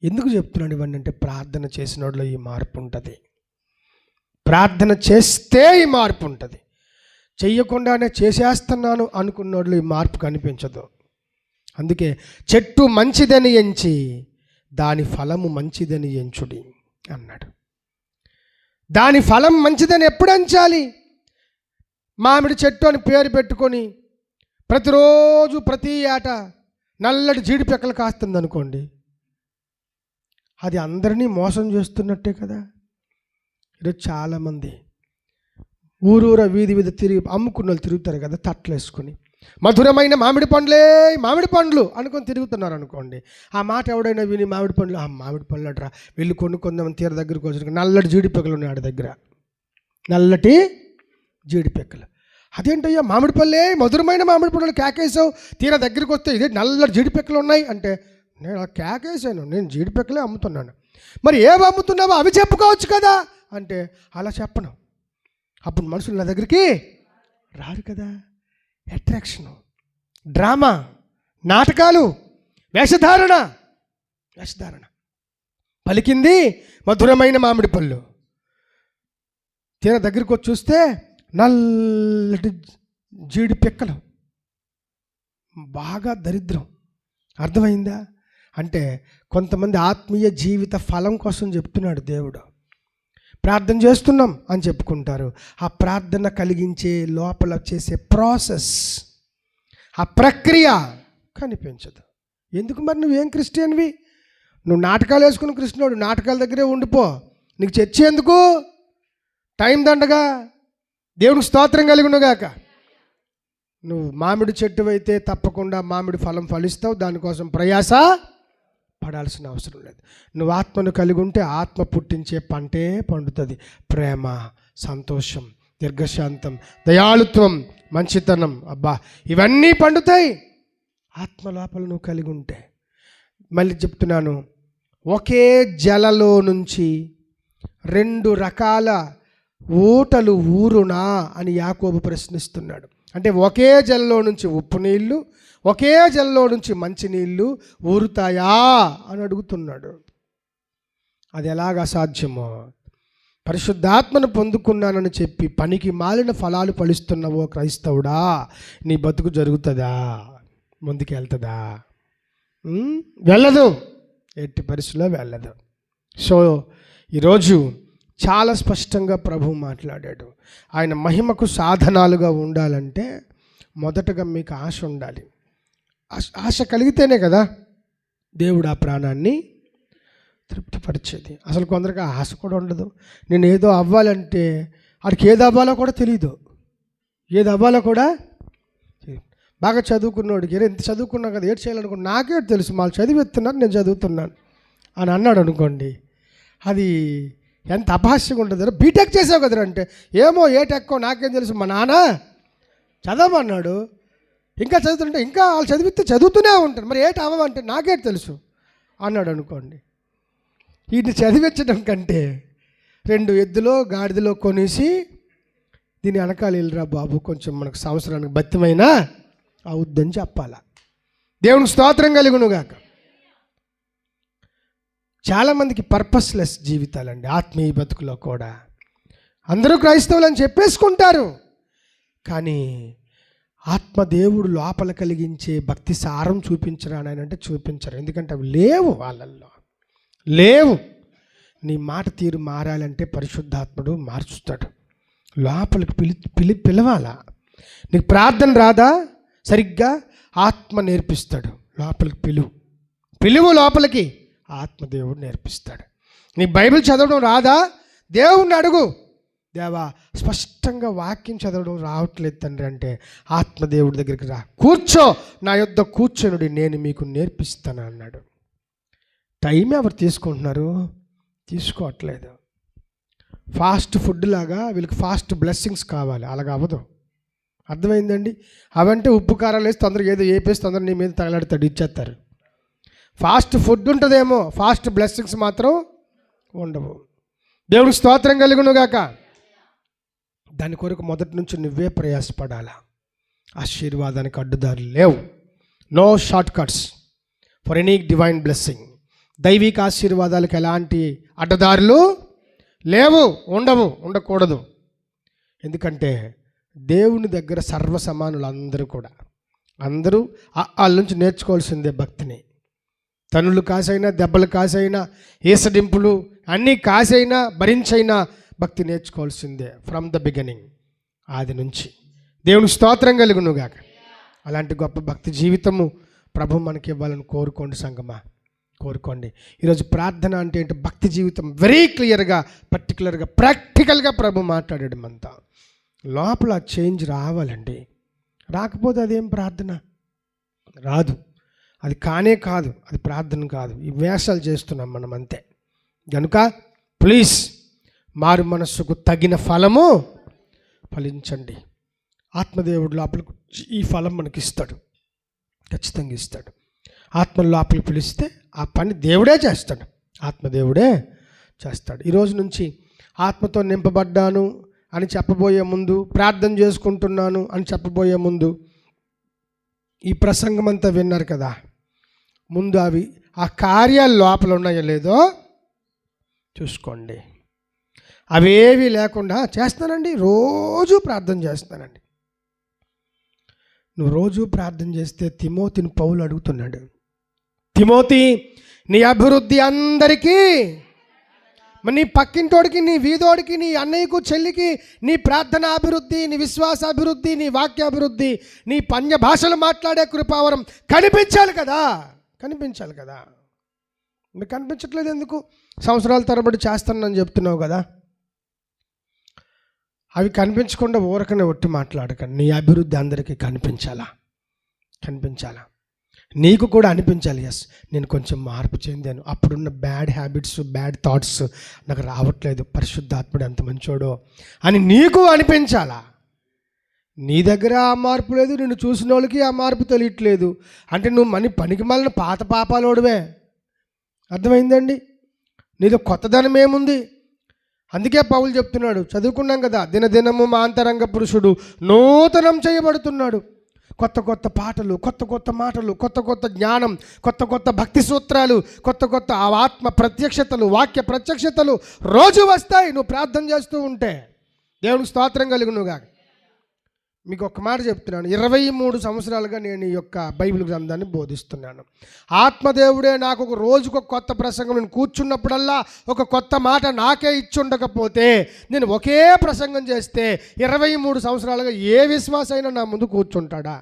ఎందుకు చెప్తున్నాను ఇవన్నీ అంటే ప్రార్థన చేసినోడిలో ఈ మార్పు ఉంటుంది. ప్రార్థన చేస్తే ఈ మార్పు ఉంటుంది. చెయ్యకుండానే చేసేస్తున్నాను అనుకున్నోడిలో ఈ మార్పు కనిపించదు. అందుకే చెట్టు మంచిదని ఎంచి దాని ఫలము మంచిదని ఎంచుడి అన్నాడు. దాని ఫలం మంచిదని ఎప్పుడు ఎంచాలి? మామిడి చెట్టు అని పేరు పెట్టుకొని ప్రతిరోజు ప్రతి ఏట నల్లటి జీడిపెక్కలు కాస్తుంది అనుకోండి, అది అందరినీ మోసం చేస్తున్నట్టే కదా. ఈరోజు చాలామంది ఊరూర వీధి వీధి తిరిగి అమ్ముకున్న వాళ్ళు తిరుగుతారు కదా, తట్లు వేసుకొని మధురమైన మామిడి పండ్లే, మామిడి పండ్లు అనుకొని తిరుగుతున్నారు అనుకోండి. ఆ మాట ఎవడైనా విని మామిడి పండ్లు, ఆ మామిడి పండ్లు అట్రా వెళ్ళి కొనుక్కుందామని తీర దగ్గరికి వచ్చి నల్లటి జీడిపెక్కలు ఉన్నాయి ఆడ దగ్గర, నల్లటి జీడిపెక్కలు. అదేంటయ్యా మామిడి పళ్ళే, మధురమైన మామిడి పళ్ళు కేకేసావు, తీరా దగ్గరికి వస్తే ఇదే నల్లటి జీడిపెక్కలు ఉన్నాయి అంటే నేను అలా కేకేసాను, నేను జీడిపెక్కలే అమ్ముతున్నాను. మరి ఏవి అమ్ముతున్నావో అవి చెప్పుకోవచ్చు కదా అంటే అలా చెప్పను. అప్పుడు మనుషులు నా దగ్గరికి రారు కదా. అట్రాక్షను, డ్రామా, నాటకాలు, వేషధారణ. పలికింది మధురమైన మామిడి పళ్ళు, తీరా దగ్గరికి వచ్చి చూస్తే నల్లటి జీడి పిక్కలు, బాగా దరిద్రం. అర్థమైందా? అంటే కొంతమంది ఆత్మీయ జీవిత ఫలం కోసం చెప్తున్నాడు దేవుడు. ప్రార్థన చేస్తున్నాం అని చెప్పుకుంటారు. ఆ ప్రార్థన కలిగించే లోపల చేసే ప్రాసెస్, ఆ ప్రక్రియ కనిపించదు. ఎందుకు మరి నువ్వేం క్రిస్టియన్వి? నువ్వు నాటకాలు వేసుకుని కృష్ణుడు నాటకాల దగ్గరే ఉండిపో. నీకు చర్చ ఎందుకు? టైం దండగా. దేవునికి స్తోత్రం కలుగునుగాక. నువ్వు మామిడి చెట్టు అయితే తప్పకుండా మామిడి ఫలం ఫలిస్తావు. దానికోసం ప్రయాస పడాల్సిన అవసరం లేదు. నువ్వు ఆత్మను కలిగి ఉంటే ఆత్మ పుట్టించే పంటే పండుతుంది. ప్రేమ, సంతోషం, దీర్ఘశాంతం, దయాళుత్వం, మంచితనం, అబ్బా ఇవన్నీ పండుతాయి ఆత్మ లోపల నువ్వు కలిగి ఉంటే. మళ్ళీ చెప్తున్నాను, ఒకే జలలో నుంచి 2 రకాల ఊటలు ఊరునా అని యాకోబు ప్రశ్నిస్తున్నాడు. అంటే ఒకే జల్లో నుంచి ఉప్పు నీళ్ళు, ఒకే జల్లో నుంచి మంచినీళ్ళు ఊరుతాయా అని అడుగుతున్నాడు. అది ఎలాగ అసాధ్యమో. పరిశుద్ధాత్మను పొందుకున్నానని చెప్పి పనికి మాలిన ఫలాలు ఫలిస్తున్నావో క్రైస్తవుడా, నీ బతుకు జరుగుతుందా? ముందుకు వెళ్తుందా? వెళ్ళదు, ఎట్టి పరిస్థితుల్లో వెళ్ళదు. సో ఈరోజు చాలా స్పష్టంగా ప్రభువు మాట్లాడాడు. ఆయన మహిమకు సాధనాలుగా ఉండాలంటే మొదటగా మీకు ఆశ ఉండాలి. ఆశ కలిగితేనే కదా దేవుడు ఆ ప్రాణాన్ని తృప్తిపరిచేది. అసలు కొందరికి ఆశ కూడా ఉండదు. నేను ఏదో అవ్వాలంటే వాడికి ఏది అవ్వాలో కూడా తెలియదు. ఏది అవ్వాలో కూడా బాగా చదువుకున్నోడికి ఎంత చదువుకున్నా కదా ఏడు చేయాలనుకున్నా నాకే తెలుసు. వాళ్ళు చదివిస్తున్నారు, నేను చదువుతున్నాను. అని అన్నాడు అనుకోండి, అది ఎంత అపహాస్యంగా ఉంటుంది. బీటెక్ చేసావు కదరా అంటే, ఏమో ఏ టెక్కో నాకేం తెలుసు, మా నాన్న చదవమన్నాడు, ఇంకా చదువుతుంటే ఇంకా వాళ్ళు చదివితే చదువుతూనే ఉంటారు, మరి ఏటి అవ్వమంటే నాకే తెలుసు అన్నాడు అనుకోండి. వీటిని చదివించడం కంటే 2 ఎద్దులో గాడిదలో కొనేసి దీని వెనకాల వెళ్ళిరా బాబు, కొంచెం మనకు సంవత్సరానికి బతిమైనా అవుద్దని చెప్పాలా. దేవునికి స్తోత్రం కలుగునుగాక. చాలామందికి పర్పస్లెస్ జీవితాలండి ఆత్మీయ బతుకులో కూడా. అందరూ క్రైస్తవులు అని చెప్పేసుకుంటారు, కానీ ఆత్మదేవుడు లోపల కలిగించే భక్తి సారం చూపించరా అని అంటే చూపించరు. ఎందుకంటే అవి లేవు, వాళ్ళల్లో లేవు. నీ మాట తీరు మారాలంటే పరిశుద్ధాత్ముడు మార్చుతాడు. లోపలికి పిలవాలా. నీకు ప్రార్థన రాదా, సరిగ్గా ఆత్మ నేర్పిస్తాడు. లోపలికి పిలువు లోపలికి, ఆత్మదేవుడు నేర్పిస్తాడు. నీ బైబిల్ చదవడం రాదా, దేవుణ్ణి అడుగు, దేవా స్పష్టంగా వాక్యం చదవడం రావట్లేదు తండ్రి అంటే, ఆత్మదేవుడి దగ్గరికి రా, కూర్చో, నా యొద్ద కూర్చొనుడి, నేను మీకు నేర్పిస్తాను అన్నాడు. టైం ఎవరు తీసుకుంటున్నారు, తీసుకోవట్లేదు. ఫాస్ట్ ఫుడ్ లాగా వీళ్ళకి ఫాస్ట్ బ్లెస్సింగ్స్ కావాలి, అలాగ అవ్వదు. అర్థమైందండి? అవంటే ఉప్పు కారాలు వేసి తొందరగా ఏదో వేపేసి తొందరగా నీ మీద తగలాడతాడు, ఇచ్చేస్తారు. ఫాస్ట్ ఫుడ్ ఉంటుందేమో, ఫాస్ట్ బ్లెస్సింగ్స్ మాత్రం ఉండవు. దేవుడికి స్తోత్రం కలుగునుగాక. దాని కొరకు మొదటి నుంచి నువ్వే ప్రయాసపడాలా. ఆశీర్వాదానికి అడ్డుదారులు లేవు. No short cuts for any divine blessing. దైవిక ఆశీర్వాదాలకు ఎలాంటి అడ్డదారులు లేవు, ఉండవు, ఉండకూడదు. ఎందుకంటే దేవుని దగ్గర సర్వ సమానులు అందరూ కూడా. అందరూ వాళ్ళ నుంచి నేర్చుకోవాల్సిందే భక్తిని. తనులు కాసైనా, దెబ్బలు కాసైనా, ఈసడింపులు అన్నీ కాసైనా, భరించైనా భక్తి నేర్చుకోవాల్సిందే ఫ్రమ్ ద బిగినింగ్, ఆది నుంచి. దేవుని స్తోత్రం కలుగునుగాక. అలాంటి గొప్ప భక్తి జీవితము ప్రభు మనకి ఇవ్వాలని కోరుకోండి సంగమా, కోరుకోండి. ఈరోజు ప్రార్థన అంటే ఏంటి, భక్తి జీవితం వెరీ క్లియర్గా, పర్టికులర్గా, ప్రాక్టికల్గా ప్రభు మాట్లాడాడు మనతో. లోపల చేంజ్ రావాలండి. రాకపోతే అదేం ప్రార్థన రాదు, అది కానే కాదు, అది ప్రార్థన కాదు. ఈ వేషాలు చేస్తున్నాం మనం అంతే. కనుక ప్లీజ్ మారు మనస్సుకు తగిన ఫలము ఫలించండి. ఆత్మదేవుడు లోపలికి ఈ ఫలం మనకి ఇస్తాడు, ఖచ్చితంగా ఇస్తాడు. ఆత్మ లోపలికి పిలిస్తే ఆ పని దేవుడే చేస్తాడు, ఆత్మదేవుడే చేస్తాడు. ఈరోజు నుంచి ఆత్మతో నింపబడ్డాను అని చెప్పబోయే ముందు, ప్రార్థన చేసుకుంటున్నాను అని చెప్పబోయే ముందు, ఈ ప్రసంగం అంతా విన్నారు కదా, ముందు అవి ఆ కార్యాలు లోపల ఉన్నాయో లేదో చూసుకోండి. అవేవి లేకుండా చేస్తానండి, రోజు ప్రార్థన చేస్తానండి. నువ్వు రోజు ప్రార్థన చేస్తే తిమోతిని పౌలు అడుగుతున్నాడు, తిమోతి నీ అభివృద్ధి అందరికీ, మరి నీ పక్కింటోడికి, నీ వీధోడికి, నీ అన్నయ్యకు, చెల్లికి నీ ప్రార్థన అభివృద్ధి, నీ విశ్వాస అభివృద్ధి, నీ వాక్య అభివృద్ధి, నీ పంచ భాషలు మాట్లాడే కృపావరం కనిపించాలి కదా, కనిపించాలి కదా. మీకు కనిపించట్లేదు ఎందుకు? సంవత్సరాల తరబడి చేస్తానని చెప్తున్నావు కదా. అవి కనిపించకుండా ఊరకనే ఒట్టి మాట్లాడకండి. నీ అభివృద్ధి అందరికీ కనిపించాలా, కనిపించాలా. నీకు కూడా అనిపించాలి, ఎస్ నేను కొంచెం మార్పు చెందాను, అప్పుడున్న బ్యాడ్ హ్యాబిట్స్, బ్యాడ్ థాట్స్ నాకు రావట్లేదు, పరిశుద్ధాత్ముడు ఎంత మంచోడో అని నీకు అనిపించాలా. నీ దగ్గర ఆ మార్పు లేదు, నిన్ను చూసిన వాళ్ళకి ఆ మార్పు తెలియట్లేదు అంటే నువ్వు పనికి మాలిన పాత పాపాలోడివే. అర్థమైందండి? నీలో కొత్తదనం ఏముంది? అందుకే పౌలు చెప్తున్నాడు, చదువుకున్నాం కదా, దినదినము మా అంతరంగ పురుషుడు నూతనం చేయబడుతున్నాడు. కొత్త కొత్త పాటలు, కొత్త కొత్త మాటలు, కొత్త కొత్త జ్ఞానం, కొత్త కొత్త భక్తి సూత్రాలు, కొత్త కొత్త ఆత్మ ప్రత్యక్షతలు, వాక్య ప్రత్యక్షతలు రోజు వస్తాయి నువ్వు ప్రార్థన చేస్తూ ఉంటే. దేవునికి స్తోత్రం కలుగునుగా. మీకు ఒక మాట చెప్తున్నాను, 23 సంవత్సరాలుగా నేను ఈ యొక్క బైబిల్ గ్రంథాన్ని బోధిస్తున్నాను. ఆత్మదేవుడే నాకు ఒక రోజుకు ఒక కొత్త ప్రసంగం, నేను కూర్చున్నప్పుడల్లా ఒక కొత్త మాట నాకే ఇచ్చుండకపోతే నేను ఒకే ప్రసంగం చేస్తే 23 సంవత్సరాలుగా ఏ విశ్వాసైనా నా ముందు కూర్చుంటాడా?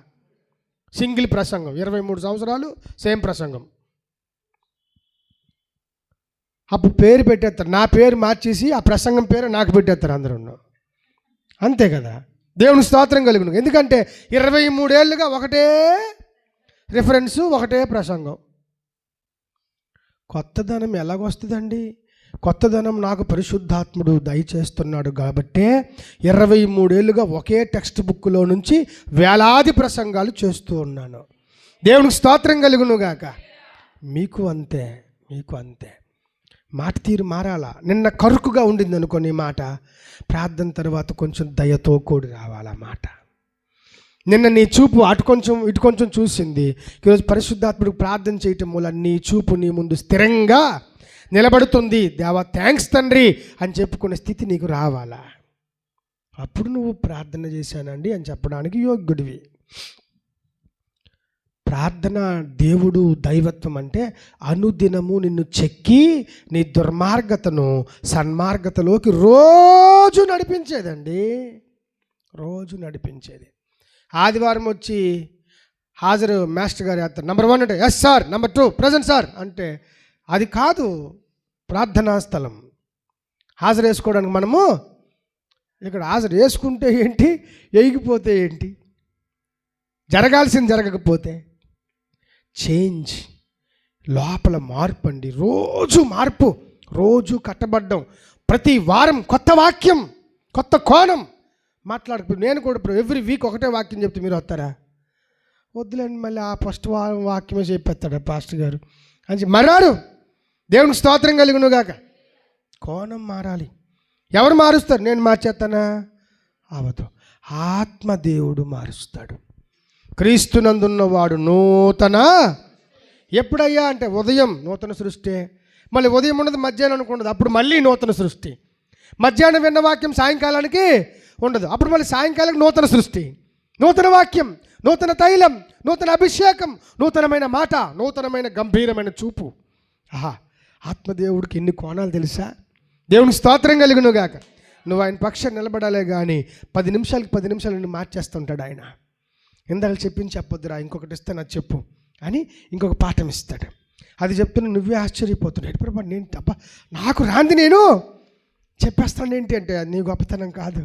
సింగిల్ ప్రసంగం 23 సంవత్సరాలు సేమ్ ప్రసంగం. అప్పుడు పేరు పెట్టేస్తారు, నా పేరు మార్చేసి ఆ ప్రసంగం పేరు నాకు పెట్టేస్తారు అందరూ. అంతే కదా. దేవుని స్తోత్రం కలుగును. ఎందుకంటే 23 ఏళ్ళుగా ఒకటే రిఫరెన్సు, ఒకటే ప్రసంగం. కొత్తదనం ఎలాగొస్తుందండి? కొత్తదనం నాకు పరిశుద్ధాత్ముడు దయచేస్తున్నాడు కాబట్టే 23 ఏళ్ళుగా ఒకే టెక్స్ట్ బుక్లో నుంచి వేలాది ప్రసంగాలు చేస్తూ ఉన్నాను. దేవునికి స్తోత్రం కలుగునుగాక. మీకు అంతే, మీకు అంతే. మాట తీరు మారాలా. నిన్న కరుకుగా ఉండింది అనుకోని మాట, ప్రార్థన తర్వాత కొంచెం దయతో కూడి రావాలా మాట. నిన్న నీ చూపు అటు కొంచెం ఇటు కొంచెం చూసింది, ఈరోజు పరిశుద్ధాత్ముడికి ప్రార్థన చేయటం మూలం నీ చూపు నీ ముందు స్థిరంగా నిలబడుతుంది. దేవా థ్యాంక్స్ తండ్రి అని చెప్పుకునే స్థితి నీకు రావాలా. అప్పుడు నువ్వు ప్రార్థన చేశానండి అని చెప్పడానికి యోగ్యుడివి. ప్రార్థన దేవుడు దైవత్వం అంటే అనుదినము నిన్ను చెక్కి నీ దుర్మార్గతను సన్మార్గతలోకి రోజు నడిపించేదండి, రోజు నడిపించేది. ఆదివారం వచ్చి హాజరు మాస్టర్ గారు వేస్తారు. నెంబర్ 1 అంటే yes sir, number 2 present sir అంటే అది కాదు ప్రార్థనా స్థలం. హాజరు వేసుకోవడానికి మనము ఇక్కడ హాజరు వేసుకుంటే ఏంటి, వేయకపోతే ఏంటి, జరగాల్సింది జరగకపోతే చేంజ్, లోపల మార్పు అండి. రోజు మార్పు, రోజు కట్టబడ్డం, ప్రతి వారం కొత్త వాక్యం, కొత్త కోణం మాట్లాడుకుంటూ. నేను కూడా ఇప్పుడు ఎవ్రీ వీక్ ఒకటే వాక్యం చెప్తే మీరు వస్తారా? వద్దులేండి, మళ్ళీ ఆ ఫస్ట్ వారం వాక్యమే చెప్పేస్తాడు పాస్టర్ గారు అని మరారు. దేవునికి స్తోత్రం కలుగునుగాక. కోణం మారాలి. ఎవరు మారుస్తారు? నేను మార్చేస్తానా? అవదు. ఆత్మదేవుడు మారుస్తాడు. క్రీస్తునందున్నవాడు నూతన. ఎప్పుడయ్యా అంటే ఉదయం నూతన సృష్టి, మళ్ళీ ఉదయం ఉండదు, మధ్యాహ్నం ఉండదు, అప్పుడు మళ్ళీ నూతన సృష్టి. మధ్యాహ్నం విన్న వాక్యం సాయంకాలానికి ఉండదు, అప్పుడు మళ్ళీ సాయంకాలం నూతన సృష్టి, నూతన వాక్యం, నూతన తైలం, నూతన అభిషేకం, నూతనమైన మాట, నూతనమైన గంభీరమైన చూపు. ఆహా, ఆత్మదేవుడికి ఎన్ని కోణాలు తెలుసా? దేవునికి స్తోత్రం కలుగునుగాక. నువ్వు ఆయన పక్షం నిలబడాలే కానీ 10 నిమిషాలు నిన్ను మార్చేస్తుంటాడు ఆయన. ఇందాక చెప్పింది చెప్పొద్దురా, ఇంకొకటి ఇస్తే నాకు చెప్పు అని ఇంకొక పాఠం ఇస్తాడు. అది చెప్తున్నా నువ్వే ఆశ్చర్యపోతున్నాడు. ప్రభా నేను తప్ప నాకు రాంది నేను చెప్పేస్తాను ఏంటి అంటే అది నీ గొప్పతనం కాదు.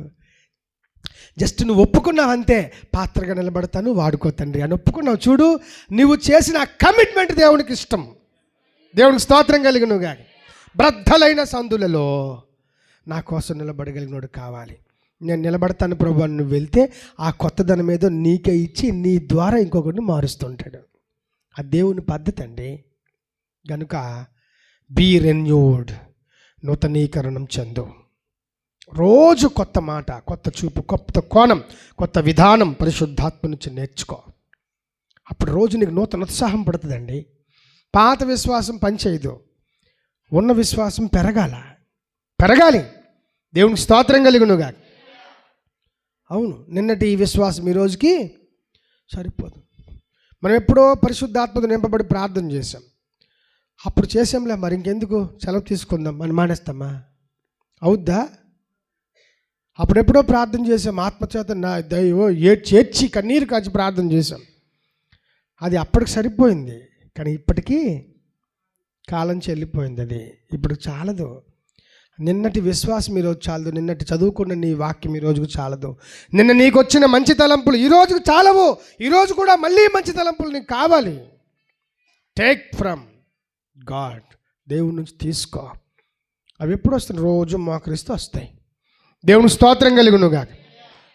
జస్ట్ నువ్వు ఒప్పుకున్నావు అంతే. పాత్రగా నిలబడతాను, వాడుకో తండ్రి అని ఒప్పుకున్నావు. చూడు, నువ్వు చేసిన కమిట్మెంట్ దేవునికి ఇష్టం. దేవునికి స్తోత్రం కలిగినవుగా. బ్రద్దలైన సందులలో నా కోసం నిలబడగలిగినోడు కావాలి. నేను నిలబడతాను ప్రభు అని నువ్వు వెళ్తే ఆ కొత్తదనం ఏదో నీకే ఇచ్చి నీ ద్వారా ఇంకొకరిని మారుస్తుంటాడు. ఆ దేవుని పద్ధతి అండి. కనుక బీ రెన్యూడ్, నూతనీకరణం చెందు. రోజు కొత్త మాట, కొత్త చూపు, కొత్త కోణం, కొత్త విధానం పరిశుద్ధాత్మ నుంచి నేర్చుకో. అప్పుడు రోజు నీకు నూతన ఉత్సాహం పడుతుందండి. పాత విశ్వాసం పనిచేయదు, ఉన్న విశ్వాసం పెరగాలి. దేవునికి స్తోత్రం కలుగునుగా. అవును, నిన్నటి ఈ విశ్వాసం ఈ రోజుకి సరిపోదు. మనం ఎప్పుడో పరిశుద్ధాత్మతో నింపబడి ప్రార్థన చేసాం, అప్పుడు చేసాంలే మరి ఇంకెందుకు సెలవు తీసుకుందాం అని మానేస్తామా? అవుద్దా? అప్పుడెప్పుడో ప్రార్థన చేసాం, ఆత్మచేత నా దైవో చేర్చి కన్నీరు కాచి ప్రార్థన చేసాం, అది అప్పటికి సరిపోయింది. కానీ ఇప్పటికీ కాలం చెల్లిపోయింది. అది ఇప్పుడు చాలదు. నిన్నటి విశ్వాసం ఈరోజు చాలదు, నిన్నటి చదువుకున్న నీ వాక్యం ఈ రోజుకు చాలదు, నిన్న నీకు వచ్చిన మంచి తలంపులు ఈ రోజుకు చాలవు. ఈరోజు కూడా మళ్ళీ మంచి తలంపులు నీకు కావాలి. టేక్ ఫ్రమ్ గాడ్, దేవుడి నుంచి తీసుకో. అవి ఎప్పుడు వస్తాయి? రోజు మోకరిస్తూ వస్తాయి. దేవుని స్తోత్రం కలుగునుగా.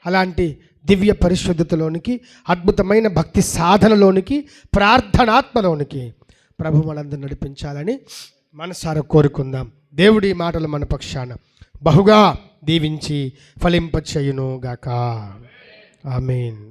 అలాంటి దివ్య పరిశుద్ధతలోనికి, అద్భుతమైన భక్తి సాధనలోనికి, ప్రార్థనాత్మలోనికి ప్రభు మనందరూ నడిపించాలని మనసారా కోరుకుందాం. దేవుడి మాటలు మన పక్షాన బహుగా దీవించి ఫలింపచేయును గాక. ఆమేన్.